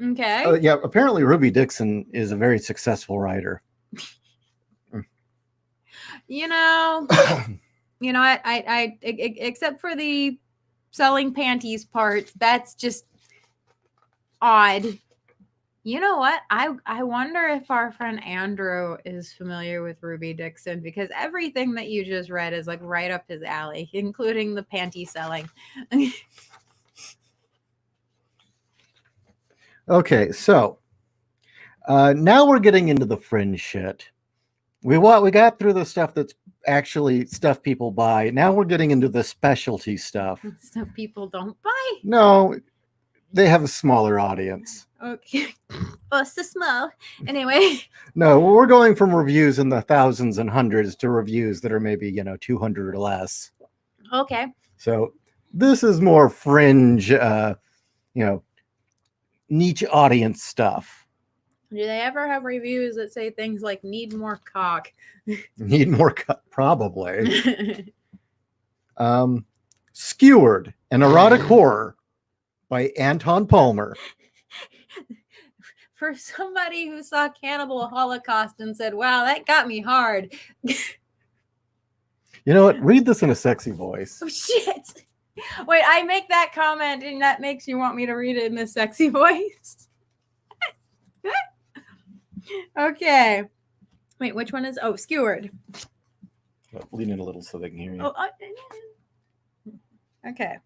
Speaker 1: Okay.
Speaker 2: Yeah, apparently Ruby Dixon is a very successful writer.
Speaker 1: I except for the selling panties part, that's just odd. You know what? I wonder if our friend Andrew is familiar with Ruby Dixon, because everything that you just read is like right up his alley, including the panty selling.
Speaker 2: Okay, so now we're getting into the fringe shit. We got through the stuff that's actually stuff people buy. Now we're getting into the specialty stuff.
Speaker 1: Stuff people don't buy.
Speaker 2: No, they have a smaller audience.
Speaker 1: Okay. Well, it's the small. Anyway.
Speaker 2: No, we're going from reviews in the thousands and hundreds to reviews that are maybe, 200 or less.
Speaker 1: Okay.
Speaker 2: So this is more fringe, niche audience stuff.
Speaker 1: Do they ever have reviews that say things like "need more cock"?
Speaker 2: Need more probably. Skewered, an erotic horror by Anton Palmer.
Speaker 1: For somebody who saw Cannibal Holocaust and said, "Wow, that got me hard."
Speaker 2: You know what? Read this in a sexy voice.
Speaker 1: Oh shit! Wait, I make that comment and that makes you want me to read it in a sexy voice? Okay. Wait, which one is? Oh, Skewered.
Speaker 2: Lean in a little so they can hear you.
Speaker 1: Oh, okay.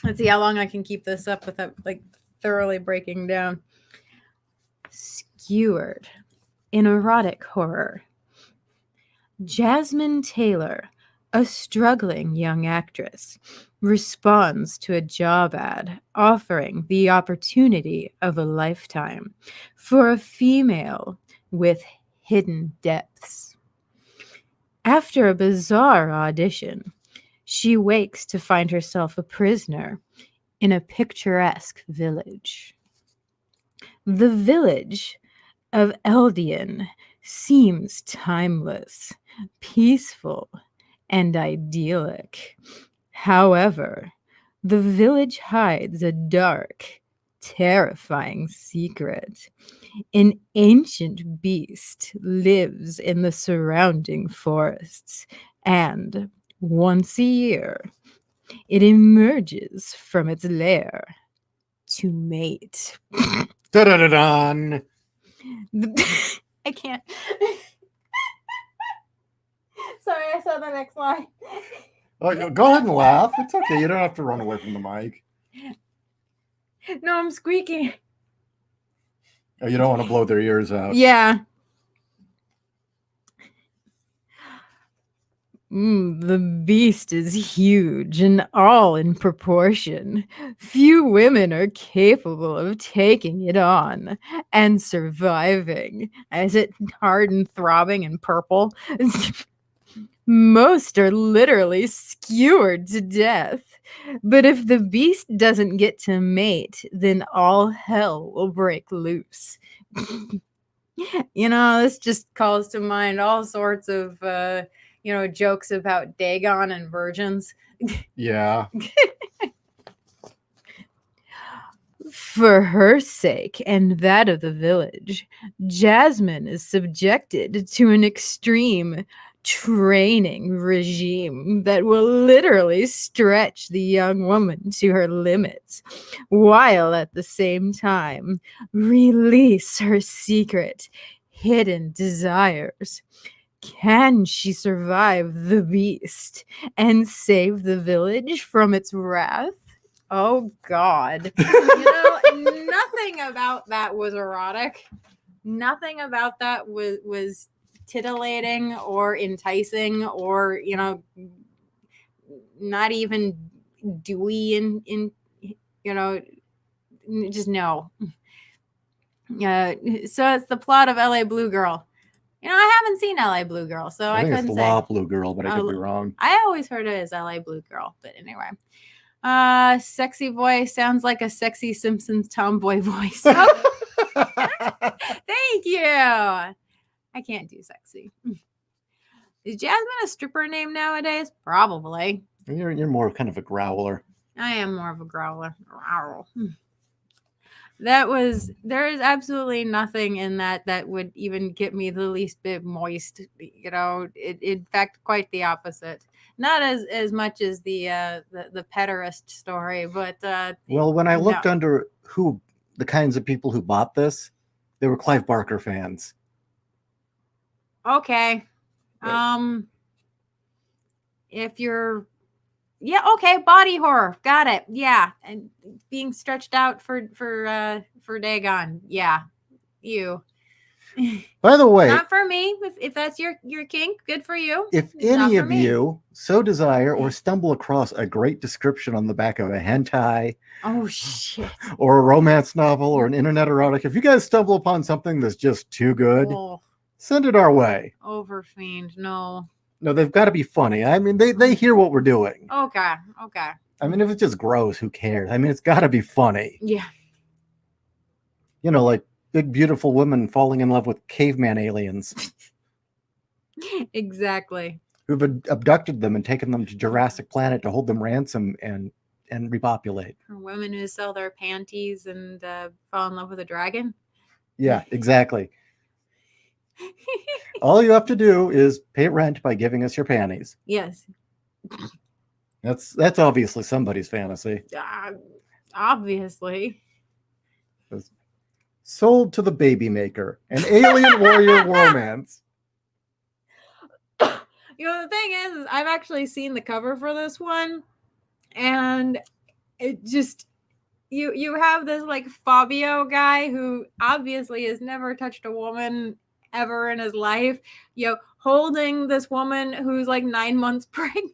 Speaker 1: Let's see how long I can keep this up without like thoroughly breaking down. Skewered, an erotic horror. Jasmine Taylor, a struggling young actress, responds to a job ad offering the opportunity of a lifetime for a female with hidden depths. After a bizarre audition, she wakes to find herself a prisoner in a picturesque village. The village of Eldian seems timeless, peaceful, and idyllic. However, the village hides a dark, terrifying secret. An ancient beast lives in the surrounding forests, and once a year, it emerges from its lair to mate.
Speaker 2: Da-da-da-dun.
Speaker 1: I can't. Sorry, I saw the next line.
Speaker 2: Oh, go ahead and laugh. It's okay. You don't have to run away from the mic.
Speaker 1: No, I'm squeaking.
Speaker 2: Oh, you don't want to blow their ears out.
Speaker 1: Yeah. The beast is huge and all in proportion. Few women are capable of taking it on and surviving. Is it hard and throbbing and purple? Most are literally skewered to death. But if the beast doesn't get to mate, then all hell will break loose. This just calls to mind all sorts of jokes about Dagon and virgins.
Speaker 2: Yeah.
Speaker 1: For her sake and that of the village, Jasmine is subjected to an extreme training regime that will literally stretch the young woman to her limits, while at the same time release her secret, hidden desires. Can she survive the beast and save the village from its wrath? Oh, God. Nothing about that was erotic. Nothing about that was titillating or enticing or, not even dewy in just no. So it's the plot of LA Blue Girl. I haven't seen LA Blue Girl, so I
Speaker 2: think
Speaker 1: couldn't
Speaker 2: it's
Speaker 1: say.
Speaker 2: La Blue Girl, but I could be wrong.
Speaker 1: I always heard it as LA Blue Girl, but anyway. Sexy voice sounds like a sexy Simpsons tomboy voice. Oh, thank you. I can't do sexy. Is Jasmine a stripper name nowadays? Probably.
Speaker 2: You're more kind of a growler.
Speaker 1: I am more of a growler. There is absolutely nothing in that would even get me the least bit moist. In fact, quite the opposite. Not as much as the pederast story, but
Speaker 2: well, when I looked under who the kinds of people who bought this, they were Clive Barker fans.
Speaker 1: Okay.
Speaker 2: Right.
Speaker 1: If you're, yeah, okay, body horror, got it. Yeah, and being stretched out for Dagon. Yeah, you.
Speaker 2: By the way,
Speaker 1: Not for me. If that's your kink, good for you.
Speaker 2: if
Speaker 1: Not
Speaker 2: any
Speaker 1: for
Speaker 2: of
Speaker 1: me.
Speaker 2: you so desire or stumble across a great description on the back of a hentai
Speaker 1: Oh shit.
Speaker 2: or a romance novel or an internet erotic, if you guys stumble upon something that's just too good,
Speaker 1: Oh,
Speaker 2: send it our way.
Speaker 1: overfiend. No.
Speaker 2: No, they've got to be funny. I mean, they hear what we're doing.
Speaker 1: Okay. Okay.
Speaker 2: I mean, if it's just gross, who cares? I mean, it's got to be funny.
Speaker 1: Yeah.
Speaker 2: You know, like big, beautiful women falling in love with caveman aliens
Speaker 1: Exactly.
Speaker 2: who've abducted them and taken them to Jurassic Planet to hold them ransom and repopulate.
Speaker 1: For women who sell their panties and fall in love with a dragon.
Speaker 2: Yeah, exactly. All you have to do is pay rent by giving us your panties.
Speaker 1: Yes.
Speaker 2: That's obviously somebody's fantasy.
Speaker 1: Obviously.
Speaker 2: Sold to the Baby Maker, an alien warrior romance.
Speaker 1: You know, the thing is I've actually seen the cover for this one, and it just you have this like Fabio guy who obviously has never touched a woman ever in his life, holding this woman who's like 9 months pregnant.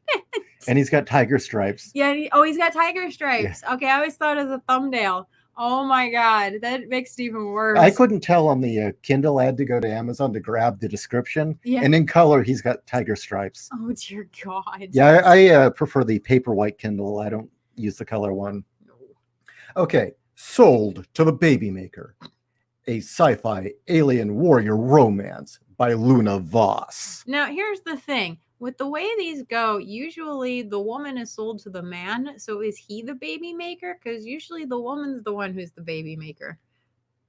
Speaker 2: And he's got tiger stripes.
Speaker 1: Yeah. He's got tiger stripes. Yeah. Okay. I always thought it was a thumbnail. Oh my God. That makes it even worse.
Speaker 2: I couldn't tell on the Kindle. I had to go to Amazon to grab the description. Yeah. And in color, he's got tiger stripes.
Speaker 1: Oh, dear God.
Speaker 2: Yeah, I prefer the paper white Kindle. I don't use the color one. No. Okay. Sold to the Baby Maker, a sci-fi alien warrior romance by Luna Voss.
Speaker 1: Now, here's the thing. With the way these go, usually the woman is sold to the man. So is he the baby maker? Because usually the woman's the one who's the baby maker.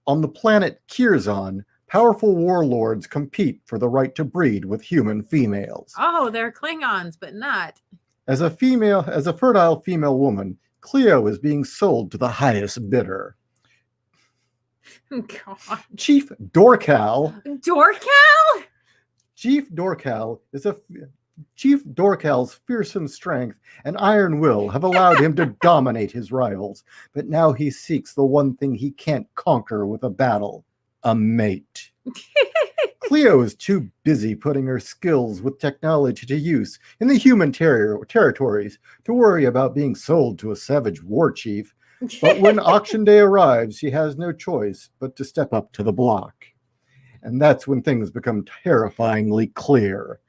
Speaker 2: On the planet Kirzon, powerful warlords compete for the right to breed with human females.
Speaker 1: Oh, they're Klingons, but not.
Speaker 2: As a fertile female woman, Cleo is being sold to the highest bidder.
Speaker 1: God.
Speaker 2: Chief Dorcal? Chief Dorcal's fearsome strength and iron will have allowed him to dominate his rivals, but now he seeks the one thing he can't conquer with a battle: a mate. Cleo is too busy putting her skills with technology to use in the human territories to worry about being sold to a savage war chief. But when auction day arrives, she has no choice but to step up to the block. And that's when things become terrifyingly clear.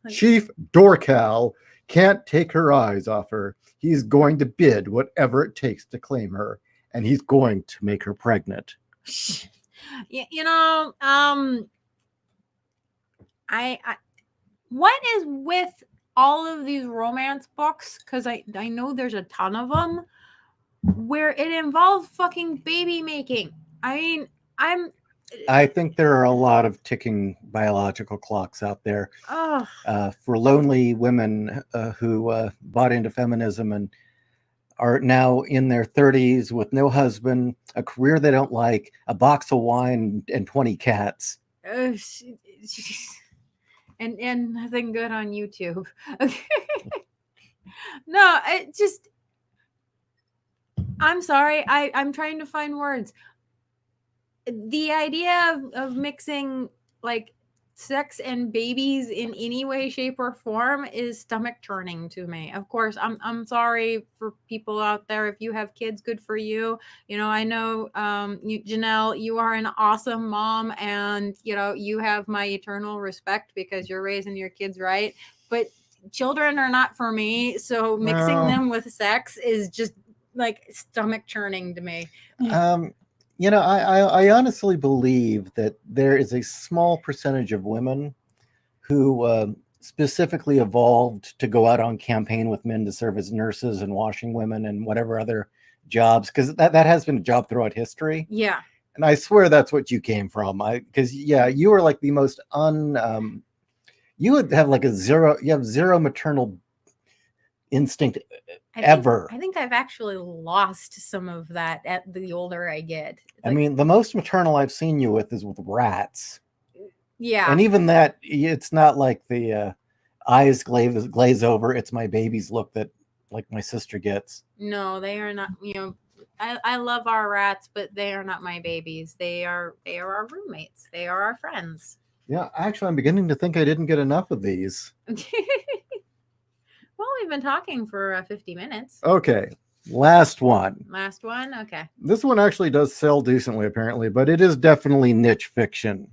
Speaker 2: Chief Dorcal can't take her eyes off her. He's going to bid whatever it takes to claim her, and he's going to make her pregnant.
Speaker 1: I what is with all of these romance books? Because I know there's a ton of them where it involves fucking baby making. I mean,
Speaker 2: I think there are a lot of ticking biological clocks out there for lonely women who bought into feminism and are now in their 30s with no husband, a career they don't like, a box of wine, and 20 cats.
Speaker 1: And nothing good on YouTube. No, it just... I'm sorry. I'm trying to find words. The idea of mixing like sex and babies in any way, shape, or form is stomach churning to me. Of course, I'm sorry for people out there. If you have kids, good for you. I know, Janelle, you are an awesome mom, and you have my eternal respect because you're raising your kids right. But children are not for me, so mixing them with sex is just like stomach churning to me.
Speaker 2: I honestly believe that there is a small percentage of women who specifically evolved to go out on campaign with men to serve as nurses and washing women and whatever other jobs, because that has been a job throughout history.
Speaker 1: Yeah.
Speaker 2: And I swear that's what you came from. Because you were like the most you would have like you have zero maternal instinct
Speaker 1: I
Speaker 2: ever.
Speaker 1: I think I've actually lost some of that at the older I get.
Speaker 2: I mean, the most maternal I've seen you with is with rats.
Speaker 1: Yeah.
Speaker 2: And even that, it's not like the eyes glaze over. It's my baby's look that, like, my sister gets.
Speaker 1: No, they are not. I love our rats, but they are not my babies. They are our roommates. They are our friends.
Speaker 2: Yeah, actually, I'm beginning to think I didn't get enough of these.
Speaker 1: Well, we've been talking for 50 minutes.
Speaker 2: Okay, last one.
Speaker 1: Last one? Okay.
Speaker 2: This one actually does sell decently, apparently, but it is definitely niche fiction.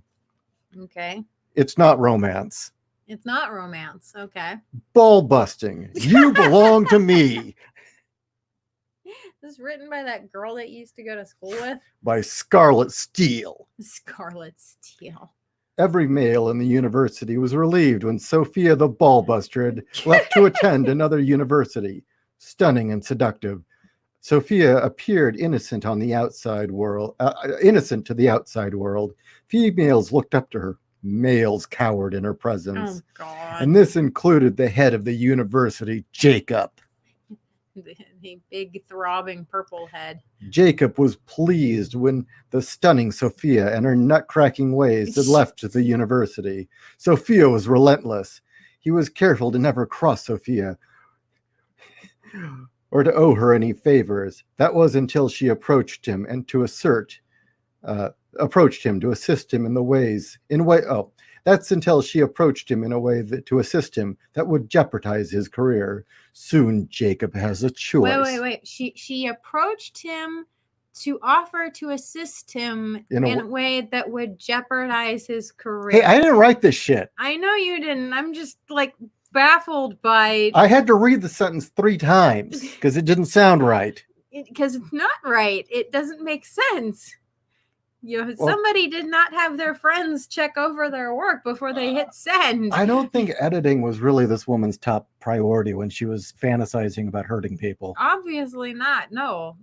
Speaker 1: Okay.
Speaker 2: It's not romance.
Speaker 1: It's not romance. Okay.
Speaker 2: Ballbusting. You belong to me.
Speaker 1: This is written by that girl that you used to go to school with?
Speaker 2: By Scarlet Steele.
Speaker 1: Scarlet Steele.
Speaker 2: Every male in the university was relieved when Sophia the Ballbuster had left to attend another university. Stunning and seductive, Sophia appeared innocent on the outside world, innocent to the outside world. Females looked up to her. Males cowered in her presence.
Speaker 1: Oh, God.
Speaker 2: And this included the head of the university, Jacob.
Speaker 1: The big throbbing purple head.
Speaker 2: Jacob was pleased when the stunning Sophia and her nut-cracking ways had left the university. Sophia was relentless. He was careful to never cross Sophia or to owe her any favors. That was until she approached him and to assist him in the ways that's until she approached him in a way to assist him that would jeopardize his career. Soon Jacob has a choice.
Speaker 1: Wait. She approached him to offer to assist him in a way that would jeopardize his career.
Speaker 2: Hey, I didn't write this shit.
Speaker 1: I know you didn't. I'm just like baffled by.
Speaker 2: I had to read the sentence 3 times because it didn't sound right.
Speaker 1: Because it's not right. It doesn't make sense. Somebody did not have their friends check over their work before they hit send.
Speaker 2: I don't think editing was really this woman's top priority when she was fantasizing about hurting people.
Speaker 1: Obviously not. No,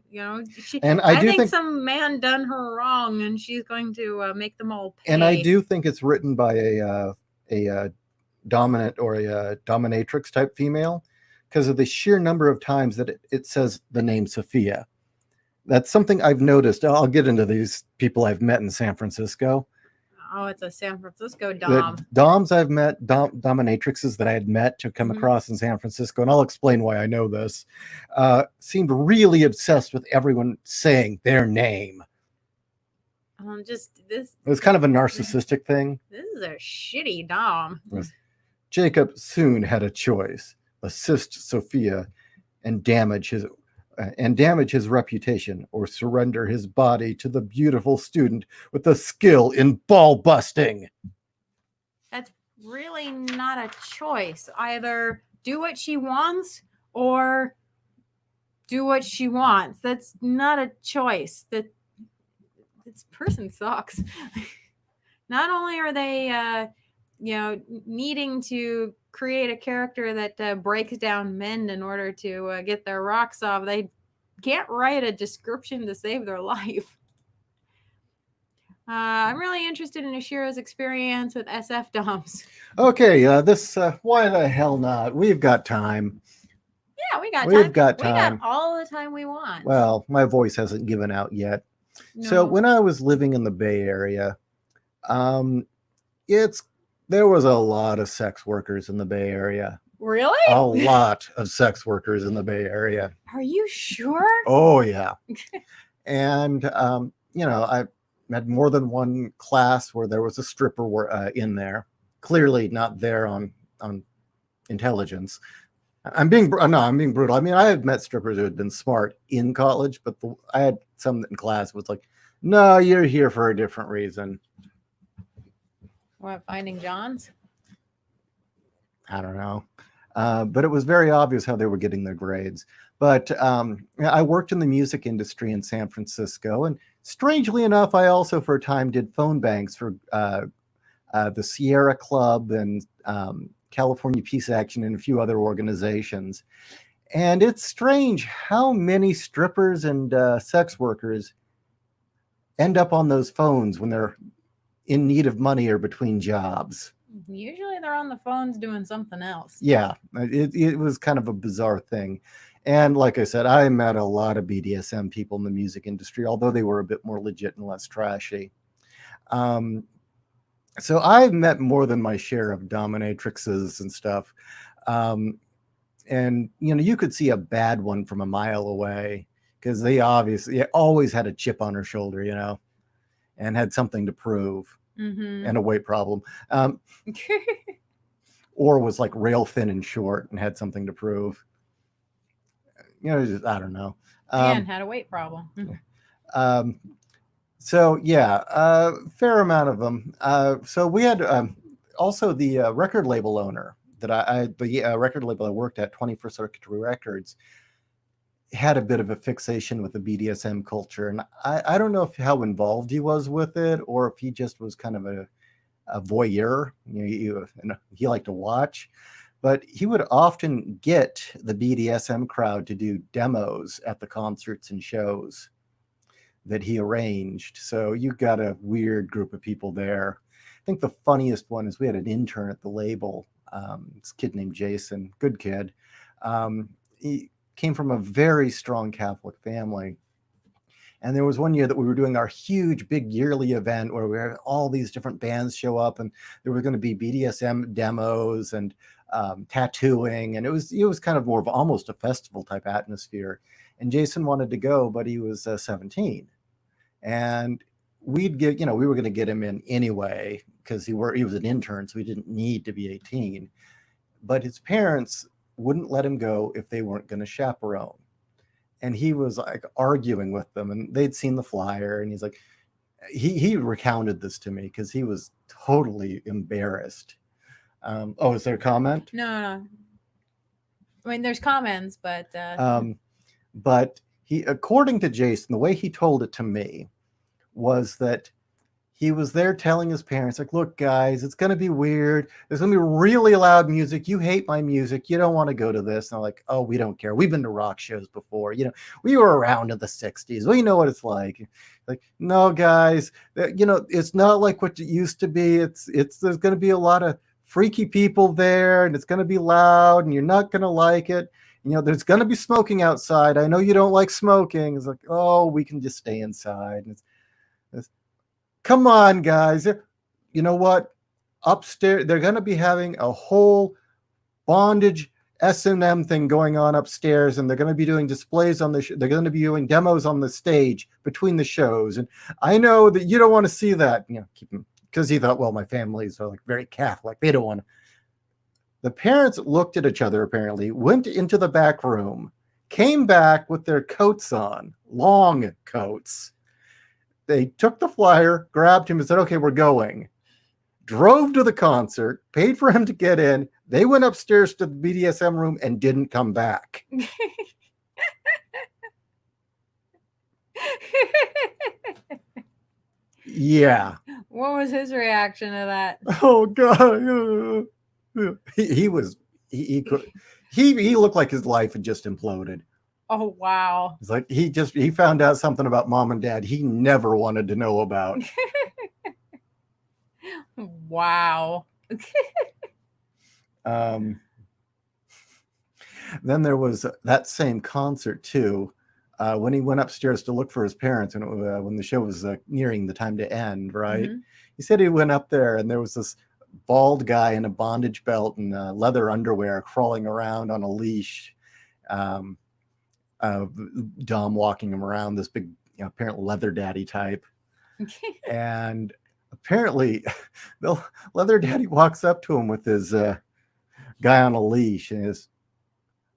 Speaker 2: and
Speaker 1: I think some man done her wrong, and she's going to make them all pay.
Speaker 2: And I do think it's written by a dominant or a dominatrix type female because of the sheer number of times that it says the name Sophia. That's something I've noticed. I'll get into these people I've met in San Francisco.
Speaker 1: Oh, it's a San Francisco dom.
Speaker 2: The doms I've met, dominatrixes that I had met to come across in San Francisco, and I'll explain why I know this, seemed really obsessed with everyone saying their name. It was kind of a narcissistic thing.
Speaker 1: This is a shitty dom.
Speaker 2: Jacob soon had a choice: assist Sophia and damage his reputation, or surrender his body to the beautiful student with the skill in ball busting.
Speaker 1: That's really not a choice. Either do what she wants or do what she wants. That's not a choice. This person sucks. Not only are they needing to create a character that breaks down men in order to get their rocks off, they can't write a description to save their life. I'm really interested in Ishiro's experience with SF doms.
Speaker 2: Okay, why the hell not? We've got time.
Speaker 1: Yeah, we got time.
Speaker 2: We've got time.
Speaker 1: We got all the time we want.
Speaker 2: Well, my voice hasn't given out yet.
Speaker 1: No.
Speaker 2: So when I was living in the Bay Area, there was a lot of sex workers in the Bay Area.
Speaker 1: Really?
Speaker 2: A lot of sex workers in the Bay Area.
Speaker 1: Are you sure?
Speaker 2: Oh, yeah. And, I had more than one class where there was a stripper in there. Clearly not there on intelligence. I'm being brutal. I mean, I had met strippers who had been smart in college, but I had some in class was like, no, you're here for a different reason.
Speaker 1: What, finding Johns?
Speaker 2: I don't know. But it was very obvious how they were getting their grades. But I worked in the music industry in San Francisco. And strangely enough, I also for a time did phone banks for the Sierra Club and California Peace Action and a few other organizations. And it's strange how many strippers and sex workers end up on those phones when they're in need of money or between jobs.
Speaker 1: Usually they're on the phones doing something else.
Speaker 2: Yeah, it was kind of a bizarre thing. And like I said, I met a lot of BDSM people in the music industry, although they were a bit more legit and less trashy. Um, so I've met more than my share of dominatrixes and stuff. Um, and you could see a bad one from a mile away because they obviously always had a chip on her shoulder, and had something to prove
Speaker 1: Mm-hmm.
Speaker 2: and a weight problem. Or was like rail thin and short and had something to prove. I don't know.
Speaker 1: And had a weight problem.
Speaker 2: Um, so yeah, fair amount of them. So we had also the record label owner that the record label I worked at, 21st Circuitry Records, had a bit of a fixation with the BDSM culture, and I don't know how involved he was with it, or if he just was kind of a voyeur. He liked to watch, but he would often get the BDSM crowd to do demos at the concerts and shows that he arranged. So you got a weird group of people there. I think the funniest one is we had an intern at the label, this kid named Jason, good kid. He came from a very strong Catholic family. And there was one year that we were doing our huge, big yearly event where we had all these different bands show up, and there were going to be BDSM demos and tattooing, and it was kind of more of almost a festival type atmosphere. And Jason wanted to go, but he was 17, and we were going to get him in anyway because he was an intern, so he didn't need to be 18. But his parents wouldn't let him go if they weren't going to chaperone. And he was like arguing with them, and they'd seen the flyer, and he's like, he recounted this to me because he was totally embarrassed. Is there a comment?
Speaker 1: No. I mean, there's comments, but
Speaker 2: but he, according to Jason, the way he told it to me was that he was there telling his parents, like, look, guys, it's going to be weird. There's going to be really loud music. You hate my music. You don't want to go to this. And I'm like, oh, we don't care. We've been to rock shows before. We were around in the 60s. We know what it's like. Like, no, guys, it's not like what it used to be. There's going to be a lot of freaky people there, and it's going to be loud, and you're not going to like it. There's going to be smoking outside. I know you don't like smoking. It's like, oh, we can just stay inside. And it's come on, guys. You know what? Upstairs, they're going to be having a whole bondage S&M thing going on upstairs, and they're going to be doing displays on they're going to be doing demos on the stage between the shows. And I know that you don't want to see that, because he thought, well, my families are like very Catholic. They don't want to. The parents looked at each other, apparently, went into the back room, came back with their coats on, long coats. They took the flyer, grabbed him, and said, okay, we're going. Drove to the concert, paid for him to get in. They went upstairs to the BDSM room and didn't come back. Yeah.
Speaker 1: What was his reaction to that?
Speaker 2: Oh, God. He looked like his life had just imploded.
Speaker 1: Oh, wow.
Speaker 2: It's like he found out something about mom and dad he never wanted to know about.
Speaker 1: Wow.
Speaker 2: Then there was that same concert too, when he went upstairs to look for his parents, and when the show was nearing the time to end, right? Mm-hmm. He said he went up there, and there was this bald guy in a bondage belt and leather underwear crawling around on a leash. Dom walking him around, this big, apparent leather daddy type. And apparently the leather daddy walks up to him with his guy on a leash and is,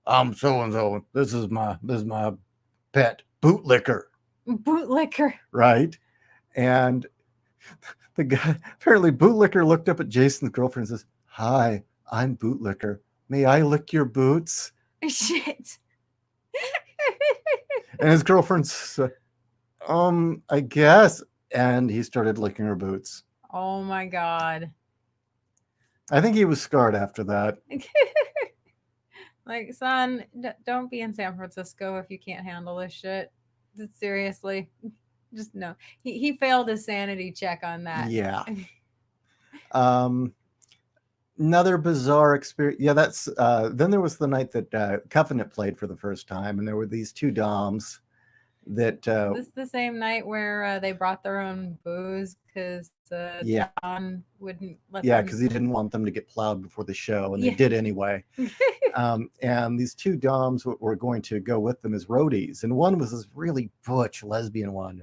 Speaker 2: I'm so-and-so. This is my pet, Bootlicker.
Speaker 1: Bootlicker.
Speaker 2: Right? And the guy, apparently Bootlicker looked up at Jason's girlfriend and says, hi, I'm Bootlicker. May I lick your boots?
Speaker 1: Shit.
Speaker 2: And his girlfriend said, I guess. And he started licking her boots.
Speaker 1: Oh my God.
Speaker 2: I think he was scarred after that.
Speaker 1: Like, son, don't be in San Francisco if you can't handle this shit. Seriously. Just no. He failed his sanity check on that.
Speaker 2: Yeah. Another bizarre experience. Yeah, that's then there was the night that Covenant played for the first time, and there were these two doms that
Speaker 1: This is the same night where they brought their own booze because
Speaker 2: yeah,
Speaker 1: John wouldn't let
Speaker 2: yeah,
Speaker 1: them.
Speaker 2: because he didn't want them to get plowed before the show, and they
Speaker 1: Yeah.
Speaker 2: did anyway. And these two doms were going to go with them as roadies, and one was this really butch lesbian one,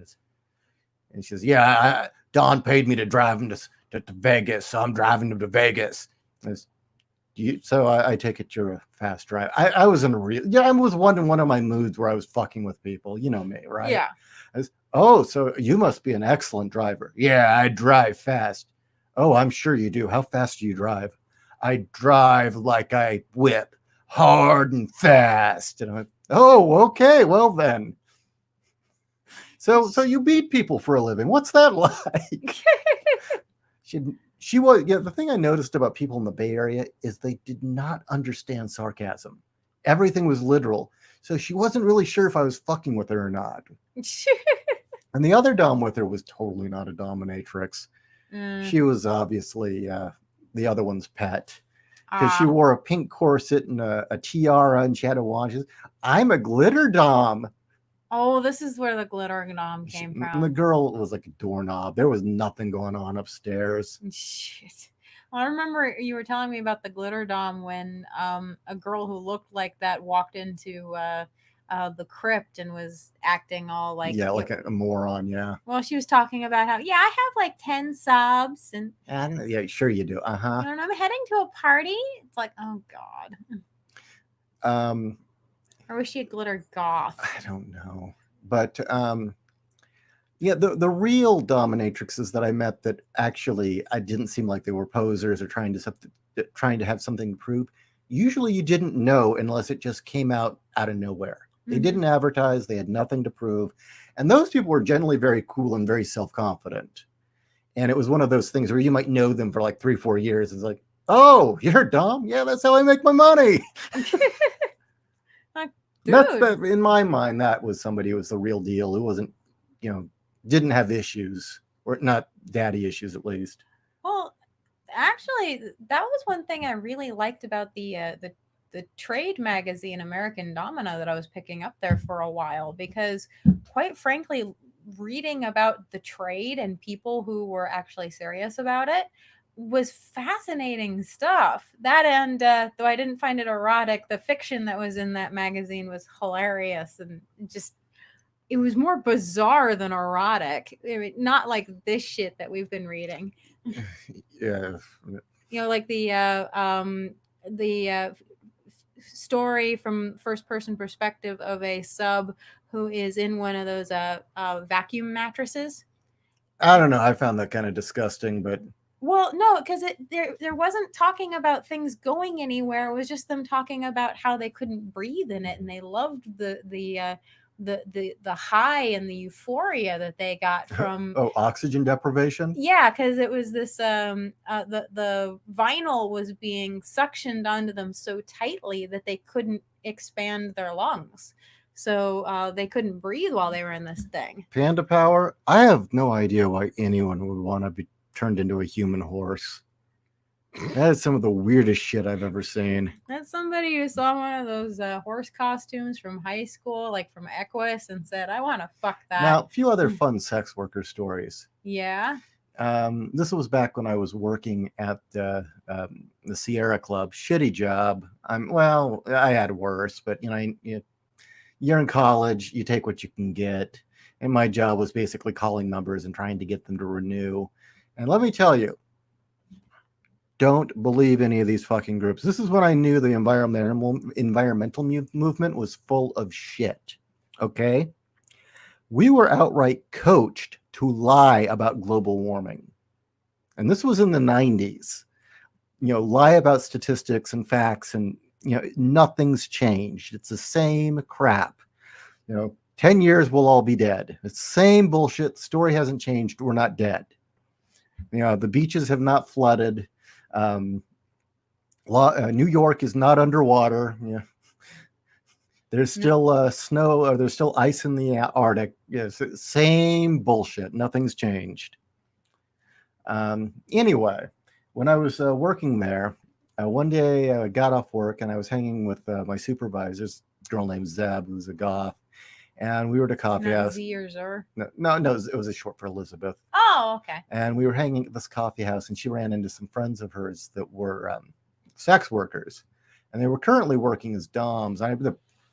Speaker 2: and she says, "Yeah, Don paid me to drive him to Vegas, so I'm driving him to Vegas." So I take it you're a fast driver. I was in a real, yeah, I was in one of my moods where I was fucking with people. You know me, right?
Speaker 1: Yeah.
Speaker 2: Oh, so you must be an excellent driver. Yeah, I drive fast. Oh, I'm sure you do. How fast do you drive? I drive like I whip, hard and fast. And I went, oh, okay, well then. So you beat people for a living. What's that like? She was, yeah, the thing I noticed about people in the Bay Area is they did not understand sarcasm. Everything was literal. So she wasn't really sure if I was fucking with her or not. And the other dom with her was totally not a dominatrix. She was obviously the other one's pet. Because she wore a pink corset and a tiara and she had a watch. I'm a glitter dom.
Speaker 1: Oh, this is where the glitter dom came from.
Speaker 2: The girl was like a doorknob. There was nothing going on upstairs.
Speaker 1: Shit. Well, I remember you were telling me about the glitter dom when a girl who looked like that walked into the crypt and was acting all like,
Speaker 2: yeah, like a moron. Yeah.
Speaker 1: Well, she was talking about how, yeah, I have like 10 subs and
Speaker 2: yeah, sure you do.
Speaker 1: And I'm heading to a party. It's like, oh god. Or was she a glitter goth?
Speaker 2: I don't know, but yeah, the real dominatrixes that I met that actually I didn't seem like they were posers or trying to have something to prove. Usually, you didn't know unless it just came out of nowhere. They didn't advertise. They had nothing to prove, and those people were generally very cool and very self-confident. And it was one of those things where you might know them for like 3-4 years. It's like, oh, you're Dom? Yeah, that's how I make my money. That's in my mind, that was somebody who was the real deal, who wasn't, didn't have issues, or not daddy issues at least.
Speaker 1: Well, actually, that was one thing I really liked about the trade magazine American Domino that I was picking up there for a while, because quite frankly, reading about the trade and people who were actually serious about it was fascinating stuff. That, and though I didn't find it erotic, the fiction that was in that magazine was hilarious, and just it was more bizarre than erotic. I mean, not like this shit that we've been reading.
Speaker 2: Yeah,
Speaker 1: like the story from first person perspective of a sub who is in one of those vacuum mattresses.
Speaker 2: I don't know. I found that kind of disgusting, but
Speaker 1: well, no, because there wasn't talking about things going anywhere. It was just them talking about how they couldn't breathe in it, and they loved the high and the euphoria that they got from
Speaker 2: oxygen deprivation.
Speaker 1: Yeah, because it was this the vinyl was being suctioned onto them so tightly that they couldn't expand their lungs, so they couldn't breathe while they were in this thing.
Speaker 2: Panda power. I have no idea why anyone would want to be turned into a human horse. That is some of the weirdest shit I've ever seen.
Speaker 1: That's somebody who saw one of those horse costumes from high school, like from Equus, and said, I want to fuck that.
Speaker 2: Now, a few other fun sex worker stories.
Speaker 1: Yeah.
Speaker 2: This was back when I was working at the Sierra Club. Shitty job. I had worse, but you're in college, you take what you can get. And my job was basically calling numbers and trying to get them to renew. And let me tell you, don't believe any of these fucking groups. This is when I knew the environmental movement was full of shit. Okay? We were outright coached to lie about global warming. And this was in the 90s. Lie about statistics and facts, and nothing's changed. It's the same crap. 10 years we'll all be dead. It's the same bullshit. The story hasn't changed. We're not dead. The beaches have not flooded. New York is not underwater. Yeah, there's still snow, or there's still ice in the Arctic. Yes, same bullshit. Nothing's changed. Anyway, when I was working there, one day I got off work and I was hanging with my supervisors, a girl named Zeb, who's a goth, and we were at a coffee
Speaker 1: Not
Speaker 2: house.
Speaker 1: Z or Zer.
Speaker 2: No, it was a short for Elizabeth.
Speaker 1: Oh, okay.
Speaker 2: And we were hanging at this coffee house, and she ran into some friends of hers that were sex workers, and they were currently working as doms.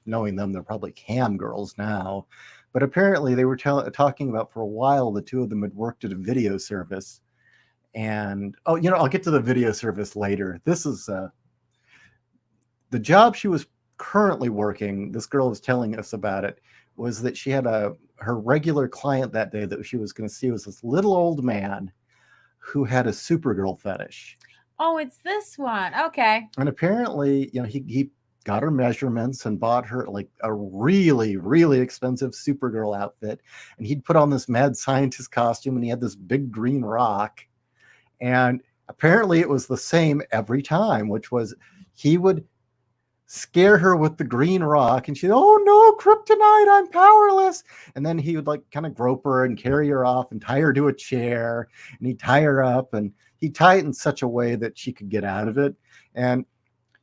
Speaker 2: Knowing them, they're probably cam girls now, but apparently they were talking about for a while the two of them had worked at a video service. And I'll get to the video service later. This is the job she was currently working. This girl was telling us about it. Was that she had her regular client that day that she was going to see was this little old man who had a Supergirl fetish.
Speaker 1: Oh, it's this one. Okay.
Speaker 2: And apparently, he got her measurements and bought her like a really, really expensive Supergirl outfit. And he'd put on this mad scientist costume, and he had this big green rock. And apparently it was the same every time, which was he would scare her with the green rock, and she'd, oh no, kryptonite, I'm powerless. And then he would like kind of grope her and carry her off and tie her to a chair, and he'd tie her up, and he'd tie it in such a way that she could get out of it. And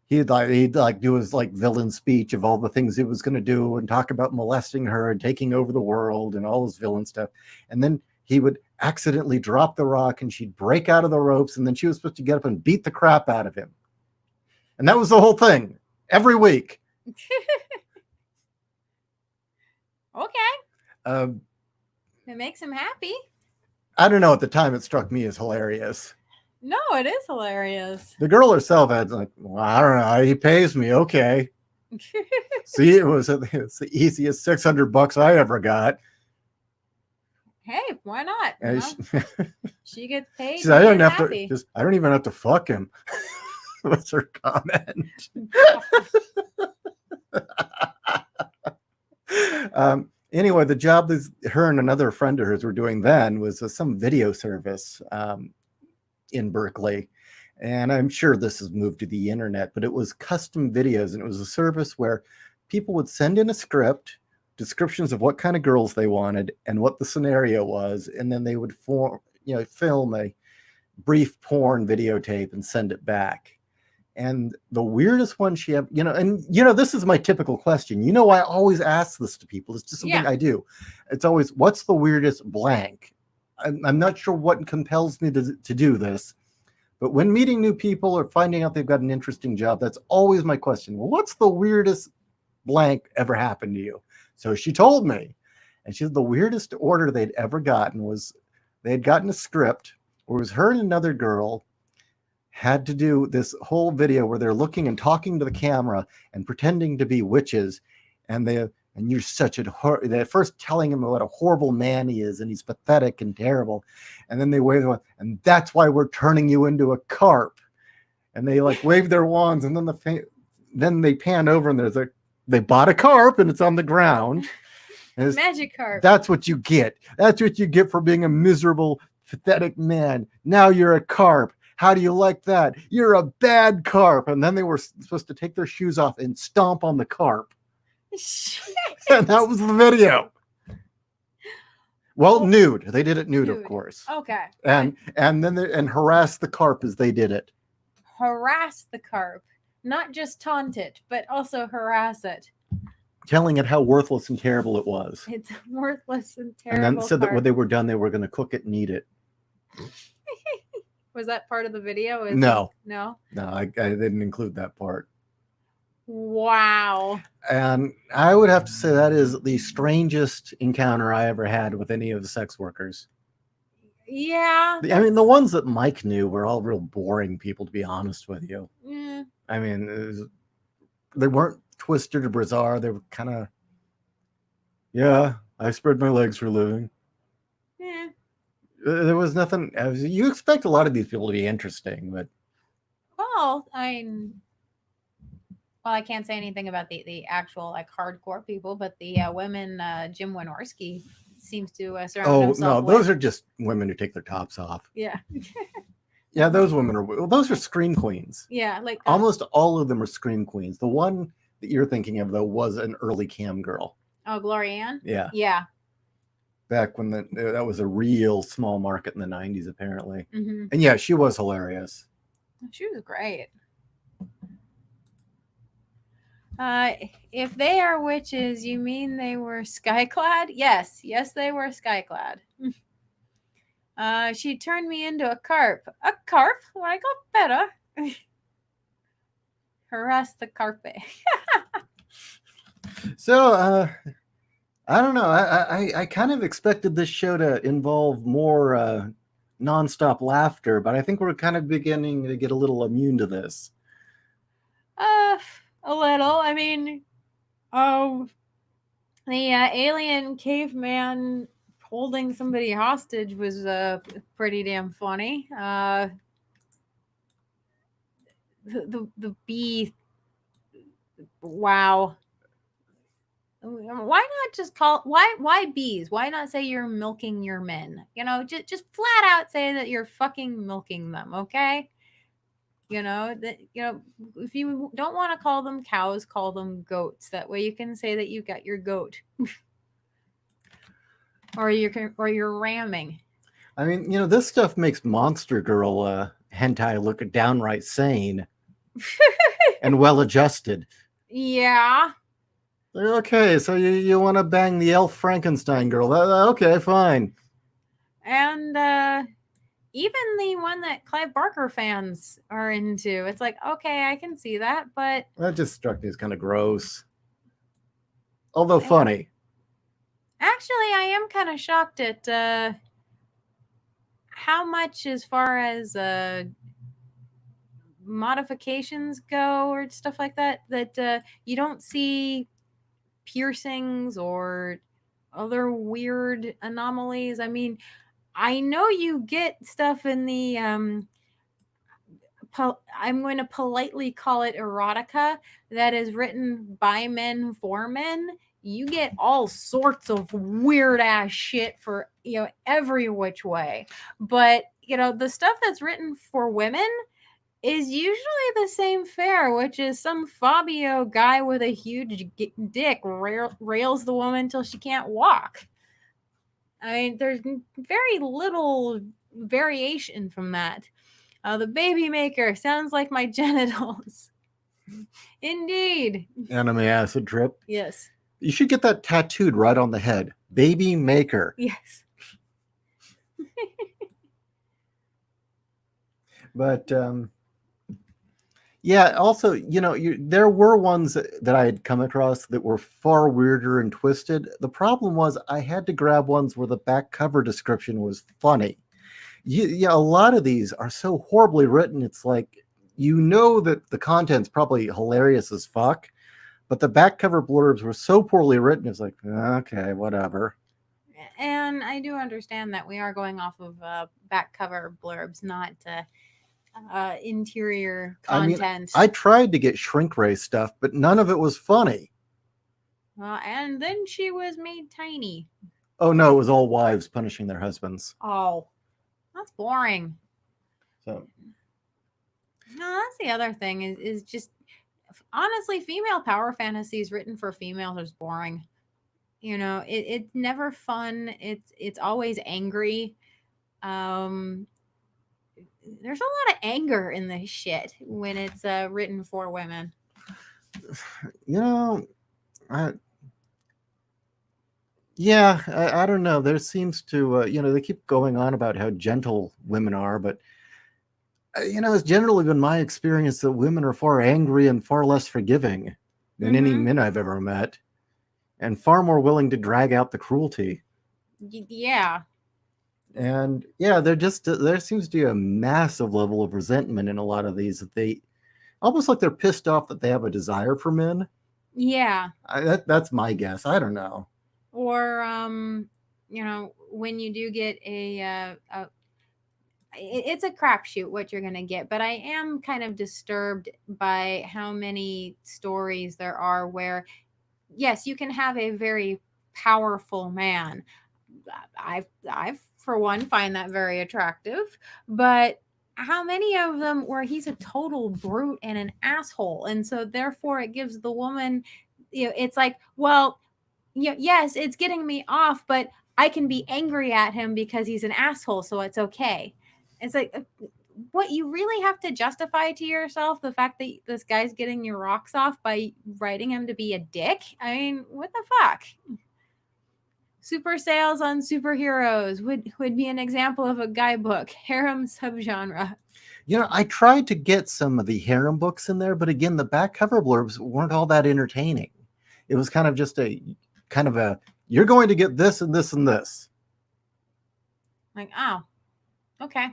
Speaker 2: he'd do his like villain speech of all the things he was going to do and talk about molesting her and taking over the world and all this villain stuff. And then he would accidentally drop the rock, and she'd break out of the ropes, and then she was supposed to get up and beat the crap out of him. And that was the whole thing. Every week.
Speaker 1: Okay. It makes him happy.
Speaker 2: I don't know. At the time, it struck me as hilarious.
Speaker 1: No, it is hilarious.
Speaker 2: The girl herself had like, well, I don't know. He pays me. Okay. See, it's the easiest $600 I ever got.
Speaker 1: Hey, why not?
Speaker 2: And
Speaker 1: she gets paid.
Speaker 2: She said, I don't even have to fuck him. What's her comment? Anyway, the job that her and another friend of hers were doing then was some video service in Berkeley. And I'm sure this has moved to the internet, but it was custom videos. And it was a service where people would send in a script, descriptions of what kind of girls they wanted and what the scenario was. And then they would film a brief porn videotape and send it back. And the weirdest one she had, this is my typical question. I always ask this to people. It's just something I do. It's always, what's the weirdest blank? I'm not sure what compels me to do this, but when meeting new people or finding out they've got an interesting job, that's always my question. Well, what's the weirdest blank ever happened to you? So she told me, and she said the weirdest order they'd ever gotten was they had gotten a script where it was her and another girl had to do this whole video where they're looking and talking to the camera and pretending to be witches. And you're such they're first telling him what a horrible man he is, and he's pathetic and terrible. And then they wave them, and that's why we're turning you into a carp. And they like wave their wands, and then they pan over, and they bought a carp, and it's on the ground.
Speaker 1: Magic carp.
Speaker 2: That's what you get. That's what you get for being a miserable, pathetic man. Now you're a carp. How do you like that? You're a bad carp. And then they were supposed to take their shoes off and stomp on the carp. And that was the video. Well, nude. They did it nude, of course.
Speaker 1: Okay.
Speaker 2: And then harass the carp as they did it.
Speaker 1: Harass the carp. Not just taunt it, but also harass it.
Speaker 2: Telling it how worthless and terrible it was.
Speaker 1: It's worthless and terrible.
Speaker 2: And then said that when they were done, they were going to cook it and eat it.
Speaker 1: Was that part of the video?
Speaker 2: No.
Speaker 1: No?
Speaker 2: No, I didn't include that part.
Speaker 1: Wow.
Speaker 2: And I would have to say that is the strangest encounter I ever had with any of the sex workers.
Speaker 1: Yeah.
Speaker 2: I mean, the ones that Mike knew were all real boring people, to be honest with you.
Speaker 1: Mm.
Speaker 2: I mean, they weren't twisted or bizarre. They were kind of, yeah, I spread my legs for a living.
Speaker 1: Yeah.
Speaker 2: There was nothing. You expect a lot of these people to be interesting, but.
Speaker 1: Well, I can't say anything about the actual like hardcore people, but the women, Jim Wynorski seems to surround himself with.
Speaker 2: Those are just women who take their tops off.
Speaker 1: Yeah.
Speaker 2: Yeah, those women are. Those are scream queens.
Speaker 1: Yeah, like
Speaker 2: almost all of them are scream queens. The one that you're thinking of though was an early cam girl.
Speaker 1: Oh, Gloria Ann.
Speaker 2: Yeah.
Speaker 1: Yeah.
Speaker 2: Back when that was a real small market in the 90s, apparently.
Speaker 1: Mm-hmm.
Speaker 2: And yeah, she was hilarious.
Speaker 1: She was great. If they are witches, you mean they were skyclad? Yes, they were skyclad. She turned me into a carp. A carp? When I got better. Harass the carpet.
Speaker 2: So, I don't know. I kind of expected this show to involve more nonstop laughter, but I think we're kind of beginning to get a little immune to this.
Speaker 1: A little. I mean, the alien caveman holding somebody hostage was pretty damn funny. The bee. Wow. Why not just call why bees? Why not say you're milking your men? You know, just flat out say that you're fucking milking them, okay? You know, that if you don't want to call them cows, call them goats. That way you can say that you got your goat. or you're ramming.
Speaker 2: I mean, this stuff makes Monster Girl hentai look downright sane and well adjusted.
Speaker 1: Yeah.
Speaker 2: Okay, so you want to bang the elf Frankenstein girl? Okay, fine.
Speaker 1: And even the one that Clive Barker fans are into, it's like, okay, I can see that, but
Speaker 2: that just struck me as kind of gross, although funny.
Speaker 1: Actually, I am kind of shocked at how much, as far as modifications go or stuff like that, that you don't see piercings or other weird anomalies. I mean, I know you get stuff in the I'm going to politely call it erotica that is written by men for men. You get all sorts of weird ass shit for every which way, but the stuff that's written for women is usually the same fare, which is some Fabio guy with a huge dick rails the woman till she can't walk. I mean, there's very little variation from that. The baby maker sounds like my genitals. Indeed.
Speaker 2: Anime acid trip.
Speaker 1: Yes.
Speaker 2: You should get that tattooed right on the head. Baby maker.
Speaker 1: Yes.
Speaker 2: But yeah, also, there were ones that I had come across that were far weirder and twisted. The problem was I had to grab ones where the back cover description was funny. Yeah, a lot of these are so horribly written. It's like, that the content's probably hilarious as fuck, but the back cover blurbs were so poorly written. It's like, okay, whatever.
Speaker 1: And I do understand that we are going off of back cover blurbs, not interior content.
Speaker 2: I mean, I tried to get shrink ray stuff, but none of it was funny.
Speaker 1: And then she was made tiny.
Speaker 2: Oh no, it was all wives punishing their husbands.
Speaker 1: Oh, that's boring.
Speaker 2: So
Speaker 1: no, that's the other thing is just honestly, female power fantasies written for females is boring. It's never fun. It's always angry. There's a lot of anger in this shit when it's written for women.
Speaker 2: I don't know. There seems to, they keep going on about how gentle women are, but it's generally been my experience that women are far angry and far less forgiving than any men I've ever met, and far more willing to drag out the cruelty.
Speaker 1: Yeah.
Speaker 2: And yeah, there seems to be a massive level of resentment in a lot of these, that they almost like they're pissed off that they have a desire for men.
Speaker 1: Yeah.
Speaker 2: That's my guess. I don't know.
Speaker 1: Or when you do get it's a crapshoot what you're gonna get, but I am kind of disturbed by how many stories there are where, yes, you can have a very powerful man. I've for one find that very attractive, but how many of them where he's a total brute and an asshole, and so therefore it gives the woman, it's like, well, yes, it's getting me off, but I can be angry at him because he's an asshole, so it's okay. It's like, what you really have to justify to yourself the fact that this guy's getting your rocks off by writing him to be a dick? I mean, what the fuck? Super sales on superheroes would be an example of a guy book, harem subgenre.
Speaker 2: You know, I tried to get some of the harem books in there, but again, the back cover blurbs weren't all that entertaining. It was kind of just a you're going to get this and this and this.
Speaker 1: Like, oh, okay.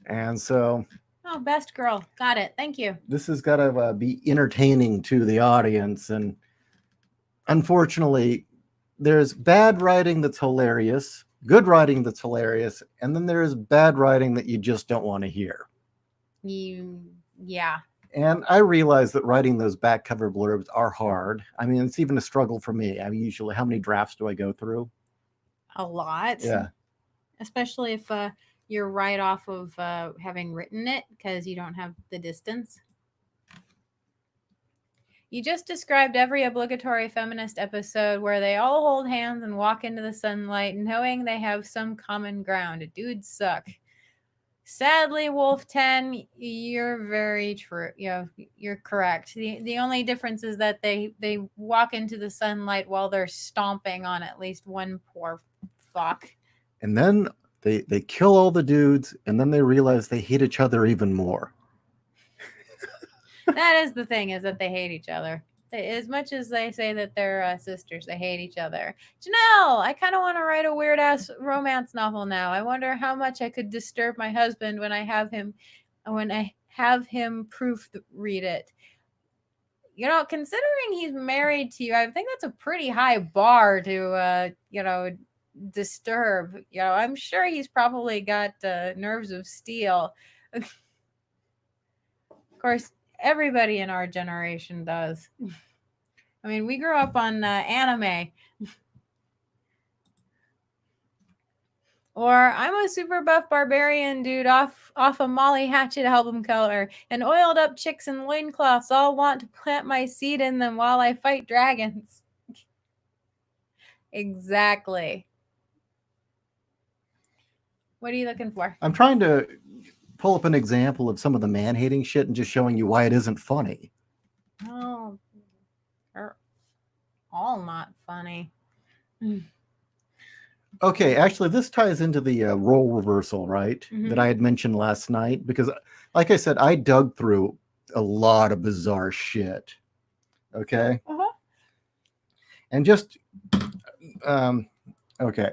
Speaker 2: And so,
Speaker 1: oh, best girl, got it. Thank you.
Speaker 2: This has got to be entertaining to the audience, and unfortunately, there's bad writing that's hilarious, good writing that's hilarious, and then there's bad writing that you just don't want to hear.
Speaker 1: Yeah.
Speaker 2: And I realize that writing those back cover blurbs are hard. I mean, it's even a struggle for me. I mean, usually, how many drafts do I go through?
Speaker 1: A lot.
Speaker 2: Yeah.
Speaker 1: Especially if you're right off of having written it because you don't have the distance. You just described every obligatory feminist episode where they all hold hands and walk into the sunlight knowing they have some common ground. Dudes suck. Sadly, Wolf 10, you're very true. You're correct. The only difference is that they walk into the sunlight while they're stomping on at least one poor fuck.
Speaker 2: And then they kill all the dudes, and then they realize they hate each other even more.
Speaker 1: That is the thing, is that they hate each other. As much as they say that they're sisters, they hate each other. Janelle, I kind of want to write a weird-ass romance novel now. I wonder how much I could disturb my husband when I have him proofread it. You know, considering he's married to you, I think that's a pretty high bar to, disturb. You know, I'm sure he's probably got nerves of steel. Of course, everybody in our generation does. I mean, we grew up on anime. Or I'm a super buff barbarian dude off a Molly Hatchet album color, and oiled up chicks in loincloths all want to plant my seed in them while I fight dragons. Exactly. What are you looking for?
Speaker 2: I'm trying to pull up an example of some of the man-hating shit and just showing you why it isn't funny.
Speaker 1: Oh, they're all not funny.
Speaker 2: Okay, actually, this ties into the role reversal, right?
Speaker 1: Mm-hmm.
Speaker 2: That I had mentioned last night, because, like I said, I dug through a lot of bizarre shit. Okay?
Speaker 1: Uh-huh.
Speaker 2: And just, okay.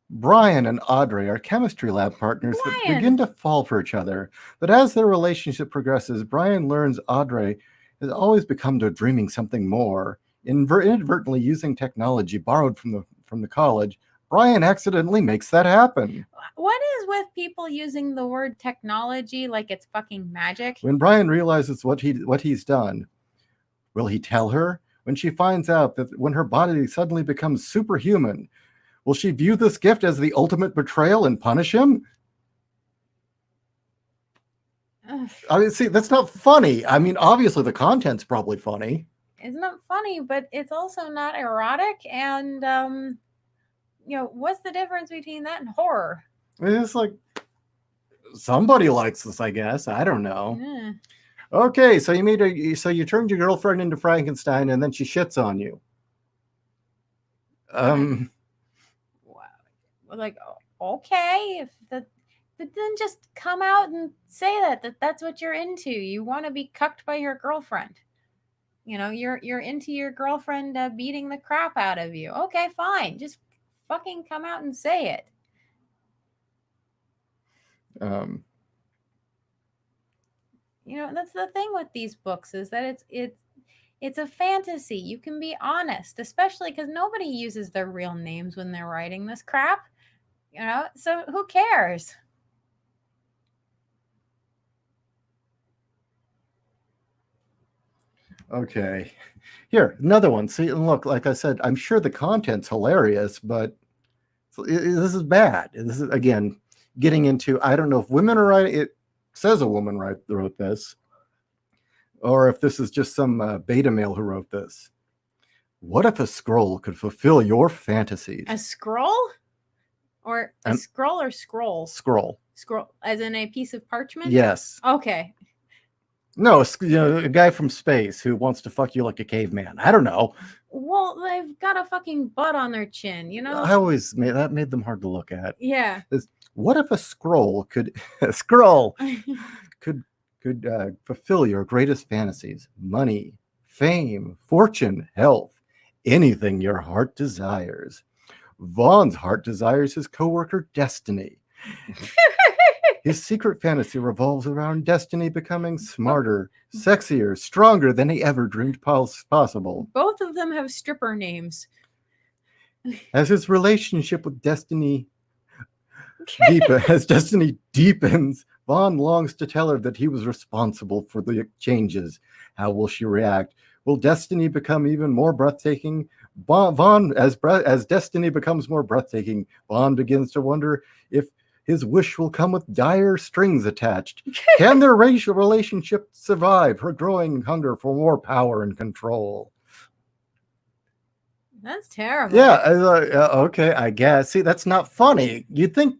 Speaker 2: Brian and Audrey are chemistry lab partners that begin to fall for each other. But as their relationship progresses, Brian learns Audrey has always become to dreaming something more. Inadvertently using technology borrowed from the college, Brian accidentally makes that happen.
Speaker 1: What is with people using the word technology like it's fucking magic?
Speaker 2: When Brian realizes what he's done, will he tell her? When she finds out that when her body suddenly becomes superhuman, will she view this gift as the ultimate betrayal and punish him? I mean, see, that's not funny. I mean, obviously the content's probably funny.
Speaker 1: It's not funny, but it's also not erotic. And, what's the difference between that and horror?
Speaker 2: It's like, somebody likes this, I guess. I don't know.
Speaker 1: Yeah.
Speaker 2: Okay, so you turned your girlfriend into Frankenstein, and then she shits on you.
Speaker 1: Like, okay, but then just come out and say that's what you're into. You want to be cucked by your girlfriend. You know, you're into your girlfriend beating the crap out of you. Okay, fine. Just fucking come out and say it. That's the thing with these books, is that it's a fantasy. You can be honest, especially because nobody uses their real names when they're writing this crap. So who cares?
Speaker 2: Okay. Here, another one. See, look, like I said, I'm sure the content's hilarious, but this is bad. This is, again, getting into, I don't know if women are writing, it says a woman wrote this, or if this is just some beta male who wrote this. What if a scroll could fulfill your fantasies?
Speaker 1: A scroll? Or a scroll or scroll?
Speaker 2: Scroll.
Speaker 1: Scroll, as in a piece of parchment?
Speaker 2: Yes.
Speaker 1: Okay.
Speaker 2: No, a guy from space who wants to fuck you like a caveman. I don't know.
Speaker 1: Well, they've got a fucking butt on their chin, you know?
Speaker 2: I always made them hard to look at.
Speaker 1: Yeah.
Speaker 2: What if a scroll could could fulfill your greatest fantasies? Money, fame, fortune, health, anything your heart desires. Vaughn's heart desires his coworker Destiny. His secret fantasy revolves around Destiny becoming smarter, sexier, stronger than he ever dreamed possible.
Speaker 1: Both of them have stripper names.
Speaker 2: As his relationship with Destiny deepens, Vaughn longs to tell her that he was responsible for the changes. How will she react? Will Destiny become even more breathtaking? As Destiny becomes more breathtaking, Vaughn begins to wonder if his wish will come with dire strings attached. Can their racial relationship survive her growing hunger for more power and control?
Speaker 1: That's terrible.
Speaker 2: Yeah, okay, I guess. See, that's not funny. You'd think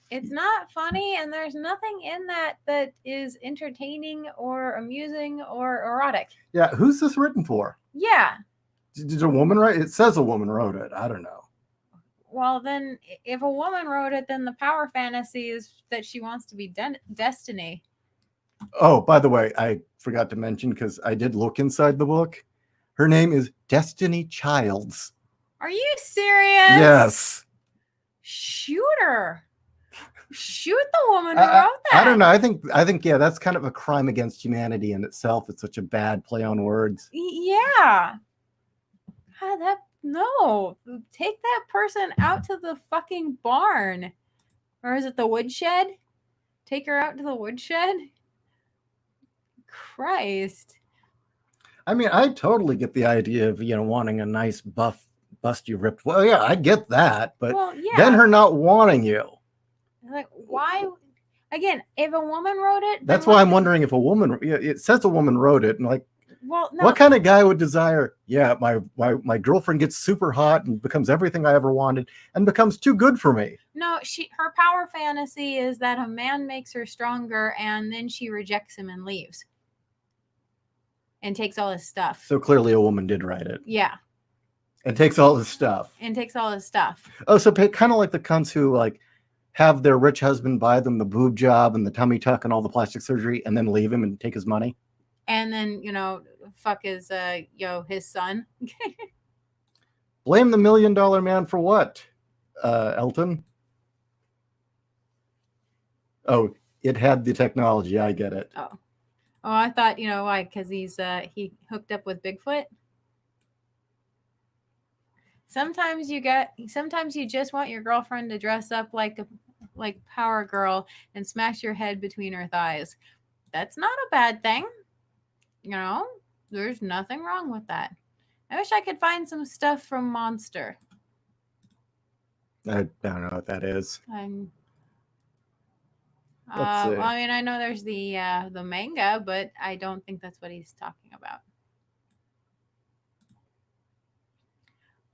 Speaker 1: it's not funny, and there's nothing in that is entertaining or amusing or erotic.
Speaker 2: Yeah, who's this written for?
Speaker 1: Yeah.
Speaker 2: Did a woman write it? It says a woman wrote it. I don't know.
Speaker 1: Well, then, if a woman wrote it, then the power fantasy is that she wants to be Destiny.
Speaker 2: Oh, by the way, I forgot to mention, because I did look inside the book. Her name is Destiny Childs.
Speaker 1: Are you serious?
Speaker 2: Yes.
Speaker 1: Shoot her. Shoot the woman who wrote that.
Speaker 2: I don't know. I think yeah, that's kind of a crime against humanity in itself. It's such a bad play on words.
Speaker 1: Yeah. God, no. Take that person out to the fucking barn. Or is it the woodshed? Take her out to the woodshed? Christ.
Speaker 2: I mean, I totally get the idea of, wanting a nice buff bust you ripped. Well, yeah, I get that, but then her not wanting you.
Speaker 1: Like, why? Again, if a woman wrote it,
Speaker 2: that's why I'm wondering if a woman. It says a woman wrote it, and like,
Speaker 1: well, no.
Speaker 2: What kind of guy would desire? Yeah, my girlfriend gets super hot and becomes everything I ever wanted and becomes too good for me.
Speaker 1: No, her power fantasy is that a man makes her stronger, and then she rejects him and leaves, and takes all his stuff.
Speaker 2: So clearly, a woman did write it.
Speaker 1: Yeah.
Speaker 2: And takes all his stuff.
Speaker 1: Oh,
Speaker 2: so kind of like the cunts who like have their rich husband buy them the boob job and the tummy tuck and all the plastic surgery, and then leave him and take his money.
Speaker 1: And then, fuck his his son.
Speaker 2: Blame the $1 Million Man for what? Elton? Oh, it had the technology. I get it.
Speaker 1: Oh, I thought, why? Because he hooked up with Bigfoot. Sometimes you just want your girlfriend to dress up like Power Girl and smash your head between her thighs. That's not a bad thing. There's nothing wrong with that. I wish I could find some stuff from Monster.
Speaker 2: I don't know what that is.
Speaker 1: Let's see. Well, I mean, I know there's the manga, but I don't think that's what he's talking about.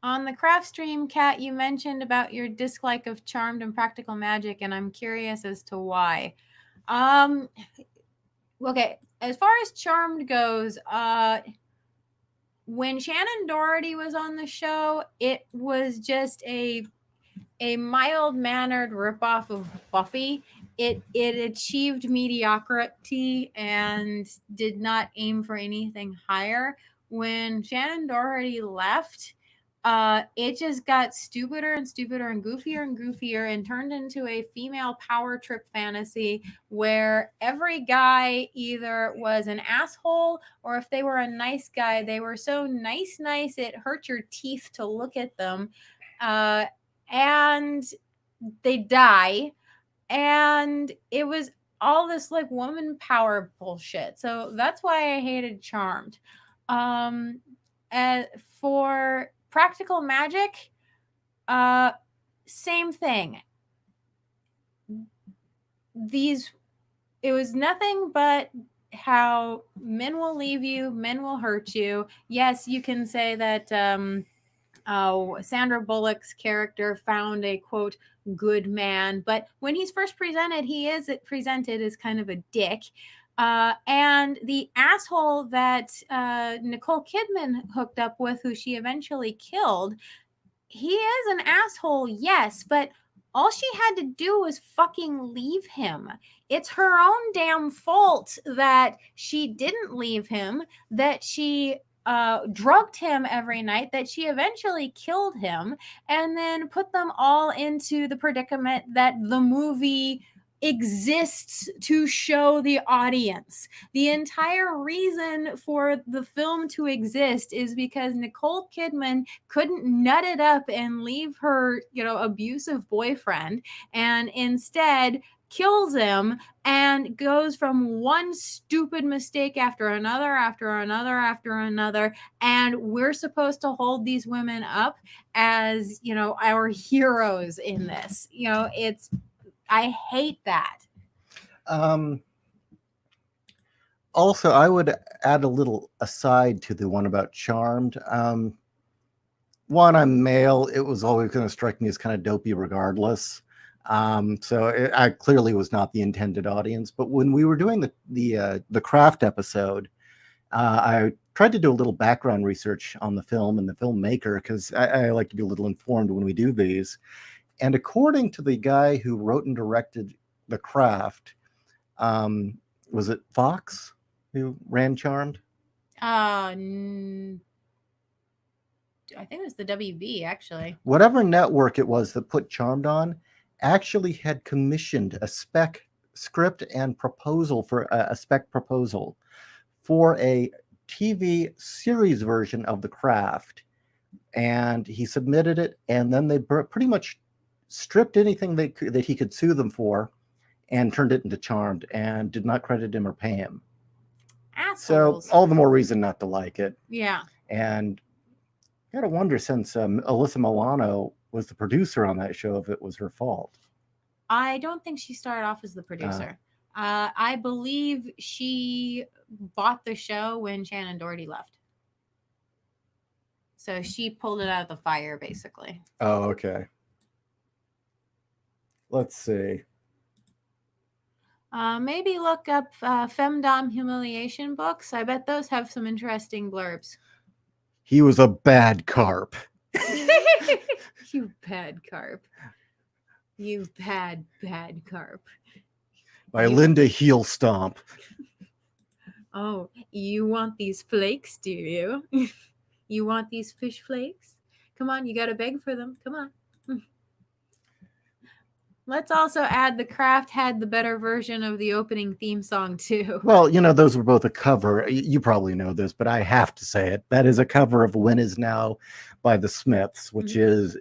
Speaker 1: On the craft stream, Kat, you mentioned about your dislike of Charmed and Practical Magic, and I'm curious as to why. Okay, as far as Charmed goes, when Shannon Doherty was on the show, it was just a mild-mannered ripoff of Buffy. It achieved mediocrity and did not aim for anything higher. When Shannon Doherty left, it just got stupider and stupider and goofier and turned into a female power trip fantasy where every guy either was an asshole or if they were a nice guy, they were so nice it hurt your teeth to look at them. And they die. And it was all this like woman power bullshit. So that's why I hated Charmed. For Practical Magic, same thing. It was nothing but how men will leave you, men will hurt you. Yes, you can say that Sandra Bullock's character found a quote good man, but when he's first presented, he is presented as kind of a dick. And the asshole that Nicole Kidman hooked up with, who she eventually killed, he is an asshole, yes, but all she had to do was fucking leave him. It's her own damn fault that she didn't leave him, that she drugged him every night, that she eventually killed him, and then put them all into the predicament that the movie exists to show the audience. The entire reason for the film to exist is because Nicole Kidman couldn't nut it up and leave her, abusive boyfriend, and instead kills him and goes from one stupid mistake after another, and we're supposed to hold these women up as, our heroes in this. I hate that.
Speaker 2: Also, I would add a little aside to the one about Charmed. One, I'm male. It was always going to strike me as kind of dopey regardless. I clearly was not the intended audience. But when we were doing the craft episode, I tried to do a little background research on the film and the filmmaker, because I like to be a little informed when we do these. And according to the guy who wrote and directed The Craft, was it Fox who ran Charmed?
Speaker 1: I think it was the WB, actually.
Speaker 2: Whatever network it was that put Charmed on actually had commissioned a spec script and proposal for a spec proposal for a TV series version of The Craft. And he submitted it, and then they pretty much stripped anything that he could sue them for and turned it into Charmed and did not credit him or pay him.
Speaker 1: Assholes.
Speaker 2: So all the more reason not to like it.
Speaker 1: Yeah.
Speaker 2: And I gotta wonder, since Alyssa Milano was the producer on that show, if it was her fault.
Speaker 1: I don't think she started off as the producer. I believe she bought the show when Shannon Doherty left. So she pulled it out of the fire, basically.
Speaker 2: Oh, okay. Let's see.
Speaker 1: Maybe look up femdom humiliation books. I bet those have some interesting blurbs.
Speaker 2: He was a bad carp.
Speaker 1: You bad carp. You bad carp.
Speaker 2: By Linda Heel Stomp.
Speaker 1: Oh, you want these flakes, do you? You want these fish flakes? Come on, you got to beg for them. Come on. Let's also add The Craft had the better version of the opening theme song, too.
Speaker 2: Well, those were both a cover. You probably know this, but I have to say it. That is a cover of When Is Now by the Smiths, which is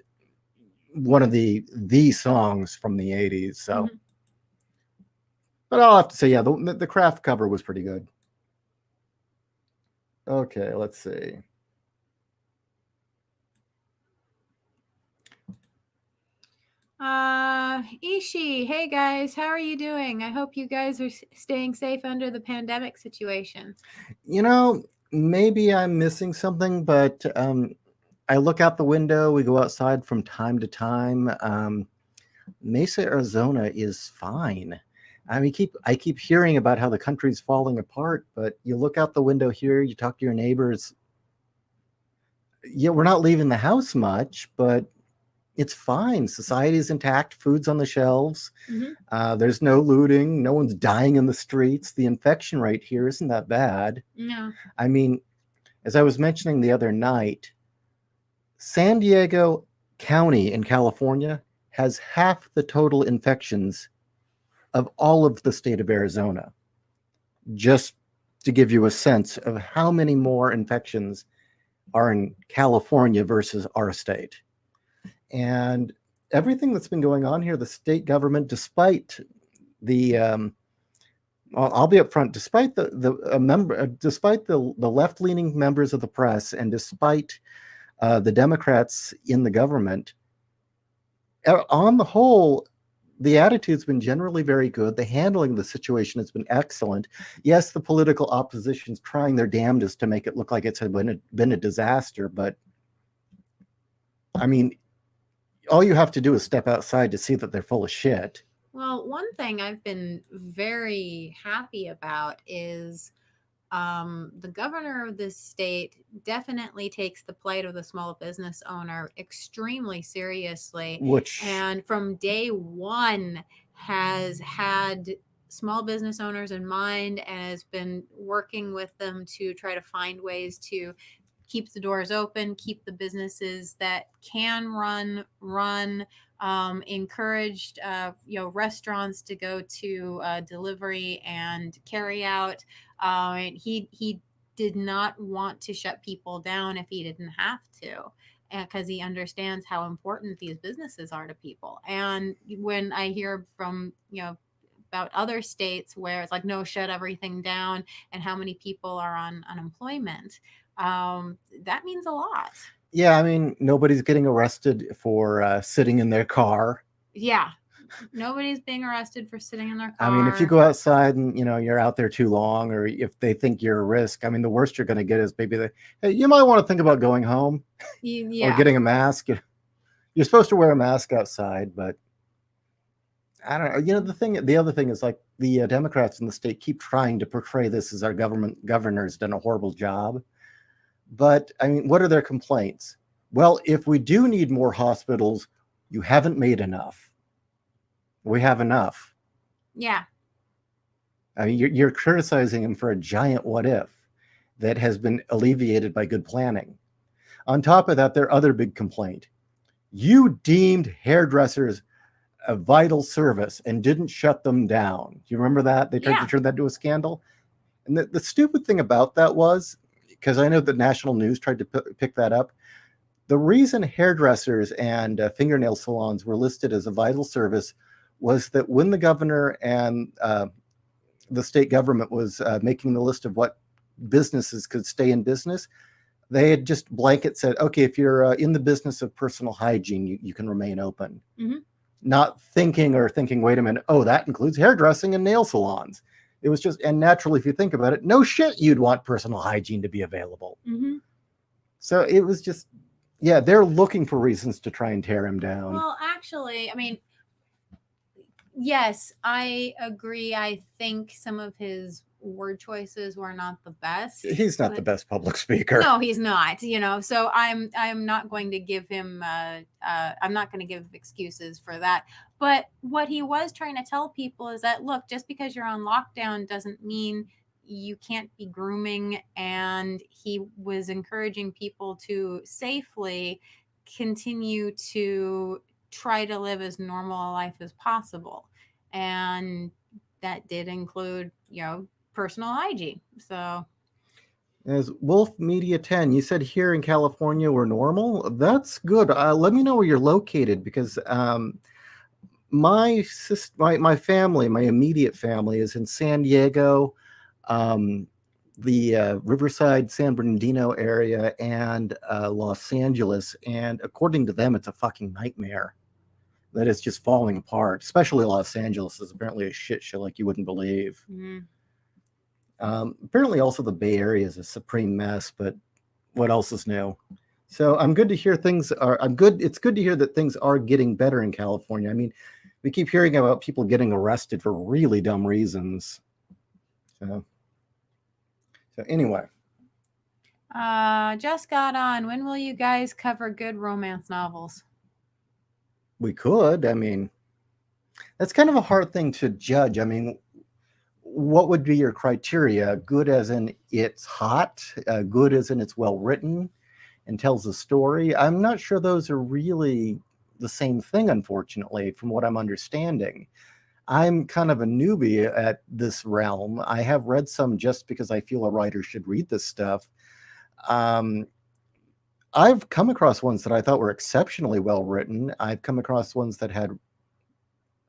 Speaker 2: one of the songs from the 80s. So, but I'll have to say, yeah, the Craft cover was pretty good. Okay, let's see.
Speaker 1: Ishi, hey guys, how are you doing? I hope you guys are staying safe under the pandemic situation.
Speaker 2: Maybe I'm missing something, but I look out the window. We go outside from time to time. Mesa, Arizona is fine. I mean, I keep hearing about how the country's falling apart, but you look out the window here, you talk to your neighbors. Yeah, we're not leaving the house much, but it's fine. Society's intact. Food's on the shelves. There's no looting. No one's dying in the streets. The infection rate here isn't that bad.
Speaker 1: No.
Speaker 2: I mean, as I was mentioning the other night, San Diego County in California has half the total infections of all of the state of Arizona. Just to give you a sense of how many more infections are in California versus our state. And everything that's been going on here, the state government, despite the, I'll be upfront, despite despite the left-leaning members of the press, and despite the Democrats in the government, on the whole, the attitude's been generally very good. The handling of the situation has been excellent. Yes, the political opposition's trying their damnedest to make it look like it's been a disaster, but I mean, all you have to do is step outside to see that they're full of shit.
Speaker 1: Well, one thing I've been very happy about is the governor of this state definitely takes the plight of the small business owner extremely seriously.
Speaker 2: Which,
Speaker 1: And from day one has had small business owners in mind and has been working with them to try to find ways to keep the doors open, keep the businesses that can run, encouraged restaurants to go to delivery and carry out. He did not want to shut people down if he didn't have to, because he understands how important these businesses are to people. And when I hear from about other states where it's like, no, shut everything down, and how many people are on unemployment, that means a lot.
Speaker 2: yeah, I mean, nobody's getting arrested for sitting in their car.
Speaker 1: Yeah, nobody's being arrested for sitting in their car.
Speaker 2: I mean, if you go outside and you're out there too long, or if they think you're a risk, I mean, the worst you're going to get is maybe hey, you might want to think about going home or getting a mask. You're supposed to wear a mask outside, but I don't know. The other thing is, like, the Democrats in the state keep trying to portray this as our governor's done a horrible job. But I mean, what are their complaints? Well, if we do need more hospitals, you haven't made enough. We have enough.
Speaker 1: Yeah.
Speaker 2: I mean, you're criticizing him for a giant what if that has been alleviated by good planning. On top of that, their other big complaint: you deemed hairdressers a vital service and didn't shut them down. Do you remember that? They tried to turn that into a scandal. And the stupid thing about that was, because I know the national news tried to pick that up, the reason hairdressers and fingernail salons were listed as a vital service was that when the governor and the state government was making the list of what businesses could stay in business, they had just blanket said, okay, if you're in the business of personal hygiene, you can remain open.
Speaker 1: Mm-hmm.
Speaker 2: Not thinking, wait a minute, oh, that includes hairdressing and nail salons. It was just, and naturally, if you think about it, no shit, you'd want personal hygiene to be available.
Speaker 1: Mm-hmm.
Speaker 2: So it was just, yeah, they're looking for reasons to try and tear him down.
Speaker 1: Well, actually, I mean, yes, I agree. I think some of his word choices were not the best.
Speaker 2: He's not the best public speaker.
Speaker 1: No, he's not. So I'm not going to give him. I'm not going to give excuses for that. But what he was trying to tell people is that, look, just because you're on lockdown doesn't mean you can't be grooming. And he was encouraging people to safely continue to try to live as normal a life as possible, and that did include personal hygiene. So,
Speaker 2: as Wolf Media 10, you said here in California we're normal. That's good. Let me know where you're located, because my family, my immediate family, is in San Diego, the Riverside, San Bernardino area, and Los Angeles. And according to them, it's a fucking nightmare that is just falling apart. Especially Los Angeles is apparently a shit show like you wouldn't believe.
Speaker 1: Mm-hmm.
Speaker 2: Apparently also the Bay Area is a supreme mess, but what else is new? So I'm good to hear it's good to hear that things are getting better in California. I mean, we keep hearing about people getting arrested for really dumb reasons. So anyway.
Speaker 1: Just got on. When will you guys cover good romance novels?
Speaker 2: We could. I mean, that's kind of a hard thing to judge. I mean, what would be your criteria? Good as in it's hot, good as in it's well written and tells a story. I'm not sure those are really the same thing, unfortunately, from what I'm understanding. I'm kind of a newbie at this realm. I have read some just because I feel a writer should read this stuff. I've come across ones that I thought were exceptionally well written. I've come across ones that had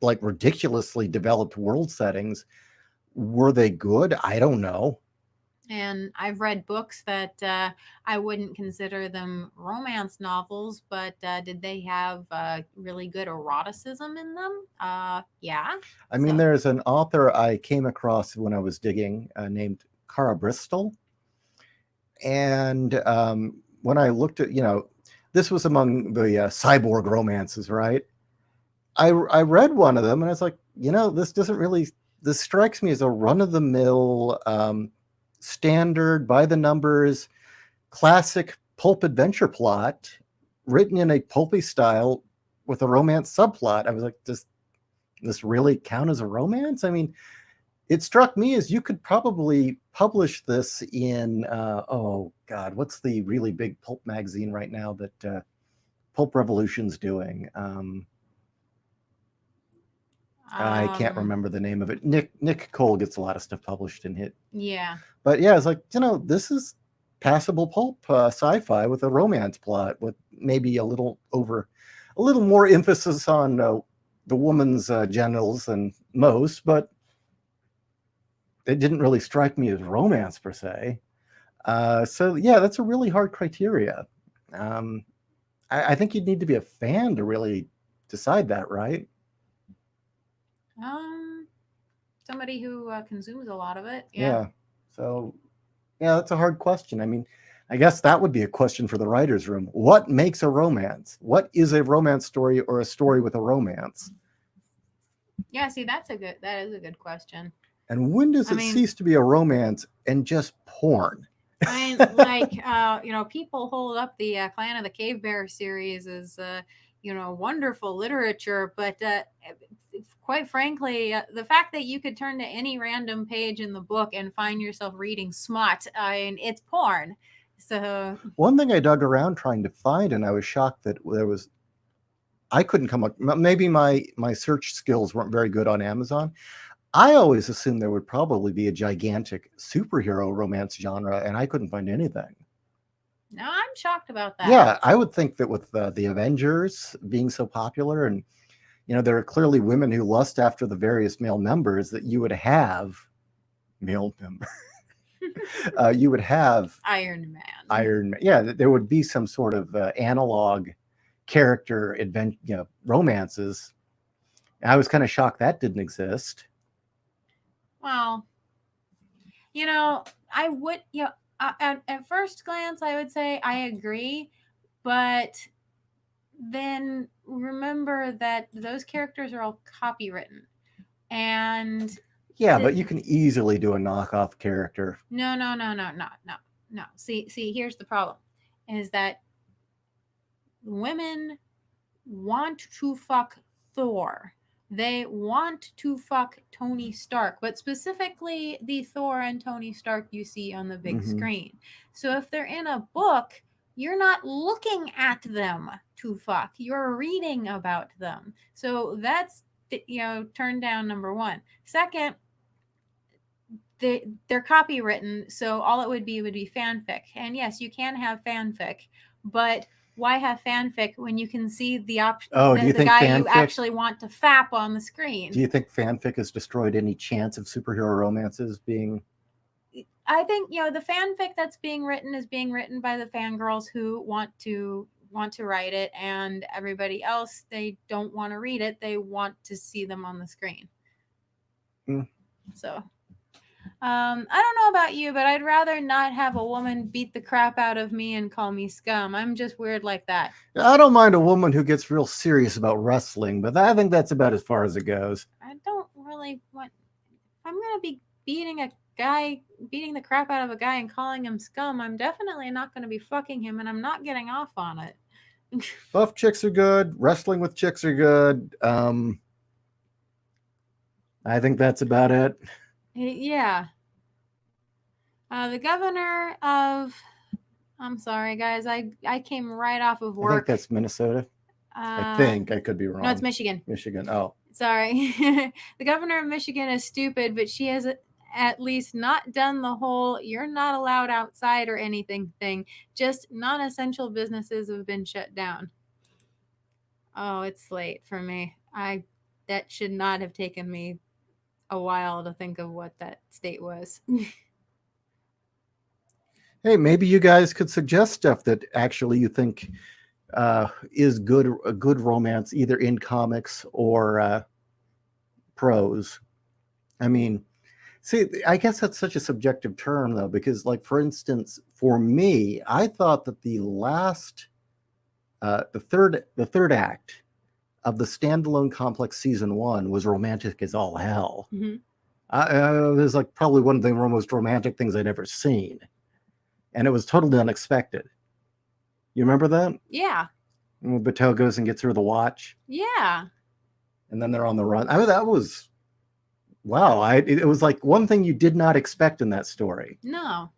Speaker 2: like ridiculously developed world settings. Were they good? I don't know.
Speaker 1: And I've read books that I wouldn't consider them romance novels, but did they have really good eroticism in them? Yeah.
Speaker 2: I mean, there's an author I came across when I was digging named Cara Bristol. And when I looked at, this was among the cyborg romances, right? I read one of them and I was like, this doesn't really, this strikes me as a run-of-the-mill, standard, by the numbers, classic pulp adventure plot written in a pulpy style with a romance subplot. I was like, does this really count as a romance? I mean, it struck me as you could probably publish this in, oh God, what's the really big pulp magazine right now that Pulp Revolution's doing? I can't remember the name of it. Nick Cole gets a lot of stuff published in Hit.
Speaker 1: Yeah.
Speaker 2: But yeah, it's like, this is passable pulp sci-fi with a romance plot with maybe a little more emphasis on the woman's genitals than most, but it didn't really strike me as romance per se. So yeah, that's a really hard criteria. I think you'd need to be a fan to really decide that, right?
Speaker 1: Somebody who consumes a lot of it.
Speaker 2: Yeah. So yeah, that's a hard question. I mean, I guess that would be a question for the writer's room. What makes a romance? What is a romance story or a story with a romance?
Speaker 1: Yeah, see, that is a good question.
Speaker 2: And when does it cease to be a romance and just porn?
Speaker 1: I mean, like, people hold up the Clan of the Cave Bear series as, wonderful literature, but quite frankly, the fact that you could turn to any random page in the book and find yourself reading smut, it's porn. So
Speaker 2: one thing I dug around trying to find, and I was shocked that I couldn't come up. Maybe my search skills weren't very good on Amazon. I always assumed there would probably be a gigantic superhero romance genre, and I couldn't find anything.
Speaker 1: No, I'm shocked about that.
Speaker 2: Yeah, I would think that with the Avengers being so popular, and there are clearly women who lust after the various male members, that you would have male member. You would have
Speaker 1: Iron Man.
Speaker 2: Yeah, there would be some sort of analog character romances. I was kind of shocked that didn't exist.
Speaker 1: Well, I would, at first glance, I would say I agree, but then remember that those characters are all copywritten. And
Speaker 2: yeah, but you can easily do a knockoff character.
Speaker 1: No. See, here's the problem, is that women want to fuck Thor. They want to fuck Tony Stark, but specifically the Thor and Tony Stark you see on the big screen. So if they're in a book, you're not looking at them to fuck. You're reading about them. So that's, turn down number one. Second, they're copywritten, so all it would be fanfic. And yes, you can have fanfic, but why have fanfic when you can see the option?
Speaker 2: Oh, do you think
Speaker 1: guy you actually want to fap on the screen?
Speaker 2: Do you think fanfic has destroyed any chance of superhero romances being?
Speaker 1: I think the fanfic that's being written is being written by the fangirls who want to write it, and everybody else, they don't want to read it. They want to see them on the screen. So I don't know about you, but I'd rather not have a woman beat the crap out of me and call me scum. I'm just weird like that.
Speaker 2: I don't mind a woman who gets real serious about wrestling, but I think that's about as far as it goes.
Speaker 1: I don't really want. If I'm going to be beating the crap out of a guy and calling him scum, I'm definitely not going to be fucking him, and I'm not getting off on it.
Speaker 2: Buff chicks are good. Wrestling with chicks are good. I think that's about it.
Speaker 1: Yeah. The governor of, I'm sorry, guys. I came right off of work.
Speaker 2: I think that's Minnesota. I think I could be wrong.
Speaker 1: No, it's Michigan.
Speaker 2: Michigan. Oh,
Speaker 1: sorry. The governor of Michigan is stupid, but she has at least not done the whole "you're not allowed outside" or anything thing. Just non-essential businesses have been shut down. Oh, it's late for me. That should not have taken me a while to think of what that state was.
Speaker 2: Hey, maybe you guys could suggest stuff that actually you think is a good romance, either in comics or prose. I mean, see, I guess that's such a subjective term, though, because, like, for instance, for me, I thought that the last the third act of the standalone complex season 1 was romantic as all hell.
Speaker 1: Mm-hmm.
Speaker 2: It was like probably one of the most romantic things I'd ever seen, and it was totally unexpected. You remember that?
Speaker 1: Yeah.
Speaker 2: When Bateau goes and gets her the watch,
Speaker 1: Yeah.
Speaker 2: and then they're on the run. I mean, that was wow. It was like one thing you did not expect in that story.
Speaker 1: No.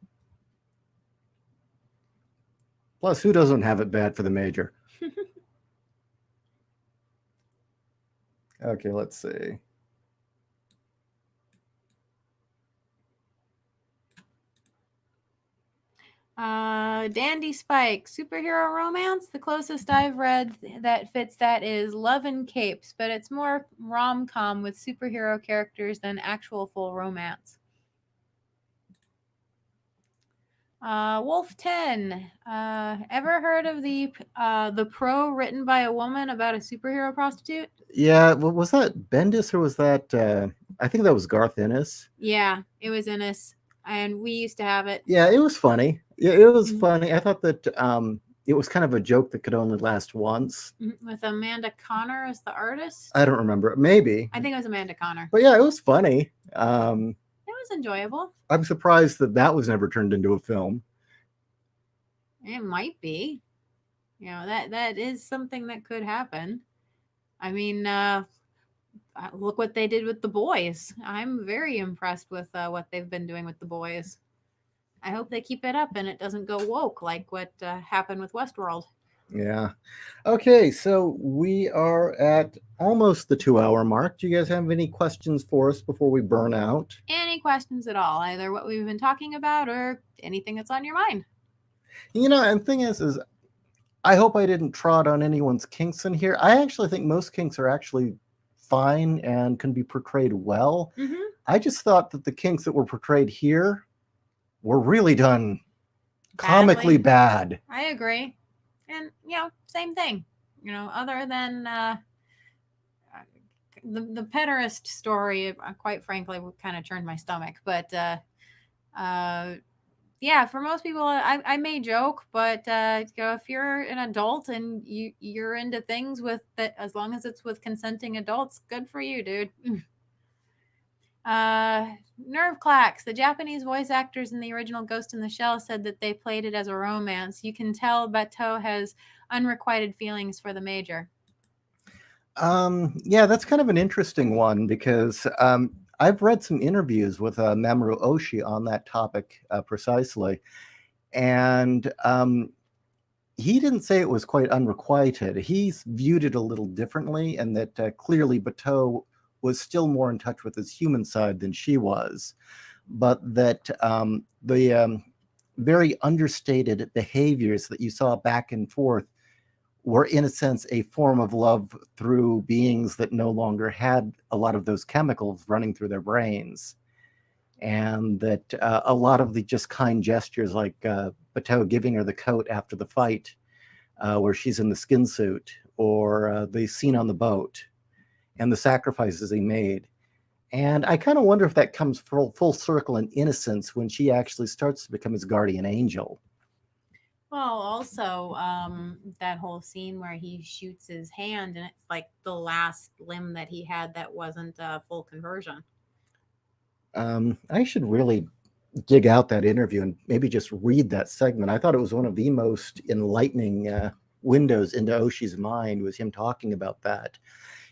Speaker 2: Plus, who doesn't have it bad for the Major? Okay, let's see.
Speaker 1: Dandy Spike, superhero romance. The closest I've read that fits that is Love and Capes, but it's more rom-com with superhero characters than actual full romance. Wolf 10. Ever heard of the Pro written by a woman about a superhero prostitute?
Speaker 2: Yeah, was that Bendis or was that? I think that was Garth Ennis.
Speaker 1: Yeah, it was Ennis, and we used to have it.
Speaker 2: Yeah, it was funny. Yeah, it was funny. I thought that it was kind of a joke that could only last once.
Speaker 1: With Amanda Connor as the artist.
Speaker 2: I don't remember. Maybe.
Speaker 1: I think it was Amanda Connor.
Speaker 2: But yeah, it was funny.
Speaker 1: It was enjoyable.
Speaker 2: I'm surprised that was never turned into a film.
Speaker 1: It might be. You know, that is something that could happen. I mean, look what they did with The Boys. I'm very impressed with what they've been doing with The Boys. I hope they keep it up and it doesn't go woke like what happened with Westworld.
Speaker 2: Yeah. Okay, so we are at almost the 2-hour mark. Do you guys have any questions for us before we burn out?
Speaker 1: Any questions at all, either what we've been talking about or anything that's on your mind?
Speaker 2: You know, and the thing is I hope I didn't trot on anyone's kinks in here. I actually think most kinks are actually fine and can be portrayed well.
Speaker 1: Mm-hmm.
Speaker 2: I just thought that the kinks that were portrayed here were really done comically bad.
Speaker 1: I agree. And, you know, same thing. You know, other than the pederast story, quite frankly, kind of turned my stomach. But, yeah, for most people, I may joke, but you know, if you're an adult and you're into things with that, as long as it's with consenting adults, good for you, dude. Nerve clacks. The Japanese voice actors in the original Ghost in the Shell said that they played it as a romance. You can tell Bateau has unrequited feelings for the Major.
Speaker 2: Yeah, that's kind of an interesting one because I've read some interviews with Mamoru Oshii on that topic precisely, and he didn't say it was quite unrequited. He viewed it a little differently, and that clearly Bateau was still more in touch with his human side than she was, but that the very understated behaviors that you saw back and forth were, in a sense, a form of love through beings that no longer had a lot of those chemicals running through their brains. And that a lot of the just kind gestures, like Bateau giving her the coat after the fight, where she's in the skin suit, or the scene on the boat, and the sacrifices he made. And I kind of wonder if that comes full circle in innocence when she actually starts to become his guardian angel.
Speaker 1: Well, also that whole scene where he shoots his hand and it's like the last limb that he had that wasn't full conversion.
Speaker 2: I should really dig out that interview and maybe just read that segment. I thought it was one of the most enlightening windows into Oshii's mind, was him talking about that.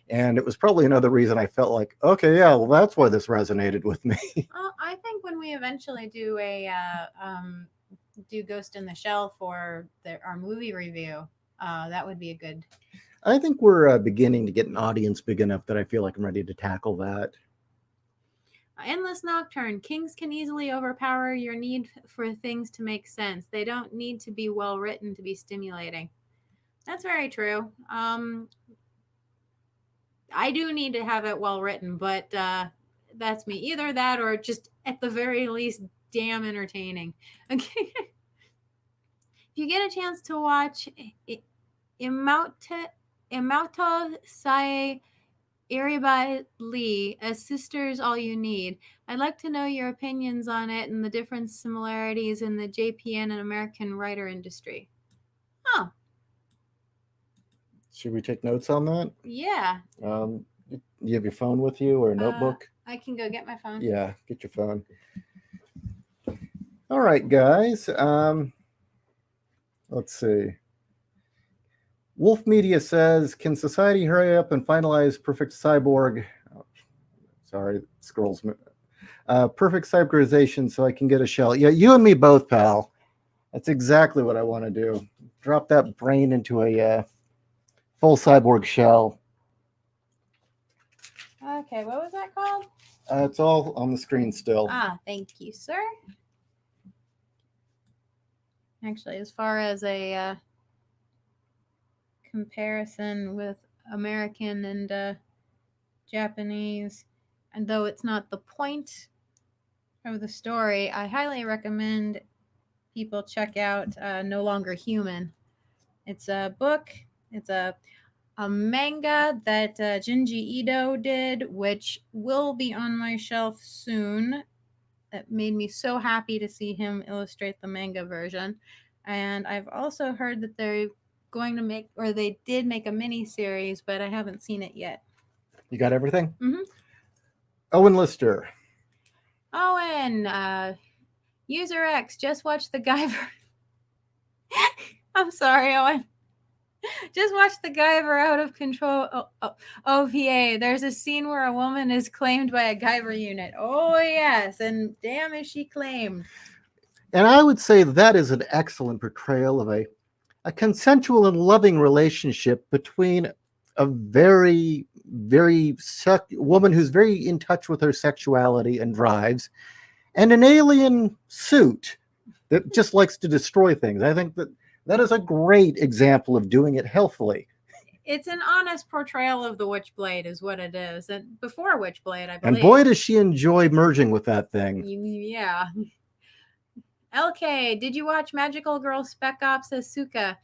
Speaker 2: And it was probably another reason I felt like, okay, yeah, well, that's why this resonated with me.
Speaker 1: I think when we eventually do do Ghost in the Shell for our movie review, that would be a good.
Speaker 2: I think we're beginning to get an audience big enough that I feel like I'm ready to tackle that.
Speaker 1: Endless Nocturne. Kings can easily overpower your need for things to make sense. They don't need to be well written to be stimulating. That's very true. I do need to have it well written, but that's me. Either that or just at the very least damn entertaining. Okay. If you get a chance to watch Imauto Sai Lee, as Sisters All You Need, I'd like to know your opinions on it and the different similarities in the JPN and American writer industry. Oh.
Speaker 2: Should we take notes on that?
Speaker 1: Yeah.
Speaker 2: You have your phone with you or a notebook?
Speaker 1: I can go get my phone.
Speaker 2: Yeah, get your phone. All right, guys. Let's see. Wolf Media says, "Can society hurry up and finalize Perfect Cyborg?" Oh, sorry, scrolls. Perfect cyberization so I can get a shell. Yeah, you and me both, pal. That's exactly what I want to do. Drop that brain into a full cyborg shell.
Speaker 1: Okay, what was that called?
Speaker 2: It's all on the screen still.
Speaker 1: Thank you, sir. Actually, as far as a comparison with American and Japanese, and though it's not the point of the story, I highly recommend people check out No Longer Human. It's a book. It's a manga that Junji Ito did, which will be on my shelf soon. It made me so happy to see him illustrate the manga version. And I've also heard that they're going to make, or they did make a mini series, but I haven't seen it yet.
Speaker 2: You got everything?
Speaker 1: Mm-hmm.
Speaker 2: Owen Lister.
Speaker 1: Owen, User X, just watch the Guyver. I'm sorry, Owen. Just watch the Guyver Out of Control OVA. There's a scene where a woman is claimed by a Guyver unit. Oh, yes. And damn, is she claimed.
Speaker 2: And I would say that is an excellent portrayal of a consensual and loving relationship between a very, very woman who's very in touch with her sexuality and drives, and an alien suit that just likes to destroy things. I think that is a great example of doing it healthfully.
Speaker 1: It's an honest portrayal of the Witchblade is what it is. And before Witchblade, I believe.
Speaker 2: And boy, does she enjoy merging with that thing.
Speaker 1: Yeah. LK, did you watch Magical Girl Spec Ops Asuka?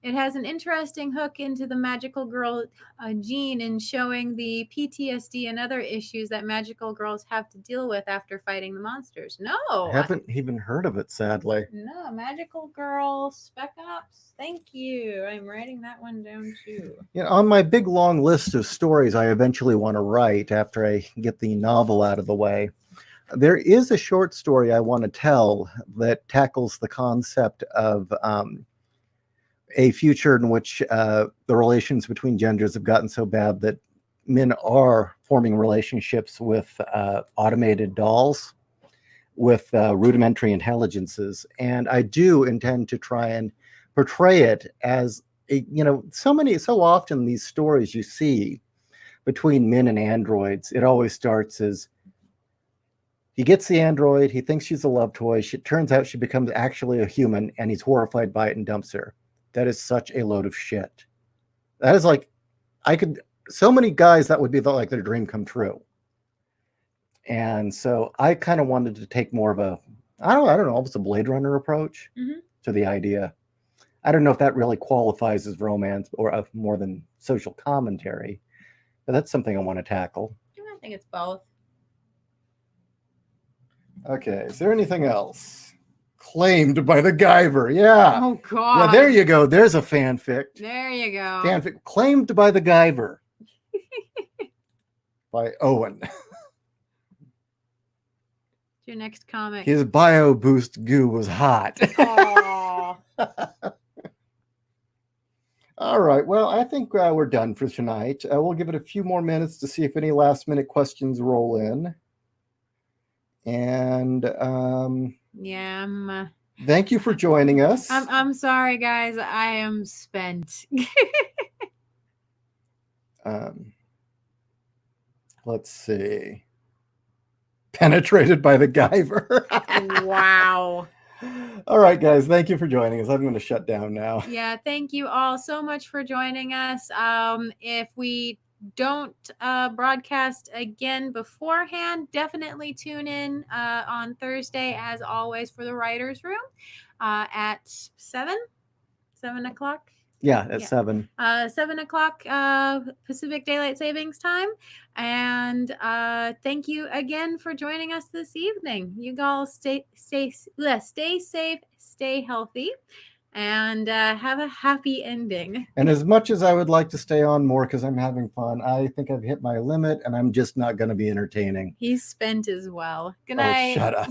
Speaker 1: It has an interesting hook into the magical girl gene in showing the PTSD and other issues that magical girls have to deal with after fighting the monsters. No.
Speaker 2: I haven't even heard of it, sadly.
Speaker 1: No, Magical Girl Spec Ops. Thank you. I'm writing that one down too.
Speaker 2: Yeah, on my big long list of stories I eventually want to write after I get the novel out of the way, there is a short story I want to tell that tackles the concept of a future in which the relations between genders have gotten so bad that men are forming relationships with automated dolls with rudimentary intelligences. And I do intend to try and portray it as so often these stories you see between men and androids, it always starts as he gets the android, he thinks she's a love toy, it turns out she becomes actually a human, and he's horrified by it and dumps her. That is such a load of shit. That is like, so many guys, that would be like their dream come true. And so I kind of wanted to take more of a, I don't know, almost a Blade Runner approach to the idea. I don't know if that really qualifies as romance or more than social commentary, but that's something I want to tackle.
Speaker 1: I think it's both.
Speaker 2: Okay, is there anything else? Claimed by the Guyver, yeah.
Speaker 1: Oh, God.
Speaker 2: Yeah, there you go. There's a fanfic.
Speaker 1: There you go.
Speaker 2: Fanfic claimed by the Guyver. By Owen.
Speaker 1: Your next comic.
Speaker 2: His bio boost goo was hot.
Speaker 1: Aww.
Speaker 2: All right. Well, I think we're done for tonight. We'll give it a few more minutes to see if any last minute questions roll in. And
Speaker 1: yeah,
Speaker 2: thank you for joining us.
Speaker 1: I'm sorry, guys. I am spent.
Speaker 2: Let's see. Penetrated by the Guyver.
Speaker 1: Wow.
Speaker 2: All right, guys. Thank you for joining us. I'm going to shut down now.
Speaker 1: Yeah, thank you all so much for joining us. If we don't broadcast again beforehand, definitely tune in on Thursday, as always, for the Writers' Room at 7 o'clock.
Speaker 2: Yeah, at 7.
Speaker 1: 7 o'clock Pacific Daylight Savings Time. And thank you again for joining us this evening. You all stay safe, stay healthy, and have a happy ending.
Speaker 2: And as much as I would like to stay on more because I'm having fun, I think I've hit my limit and I'm just not going to be entertaining.
Speaker 1: He's spent as well. Good
Speaker 2: Oh,
Speaker 1: night.
Speaker 2: shut up.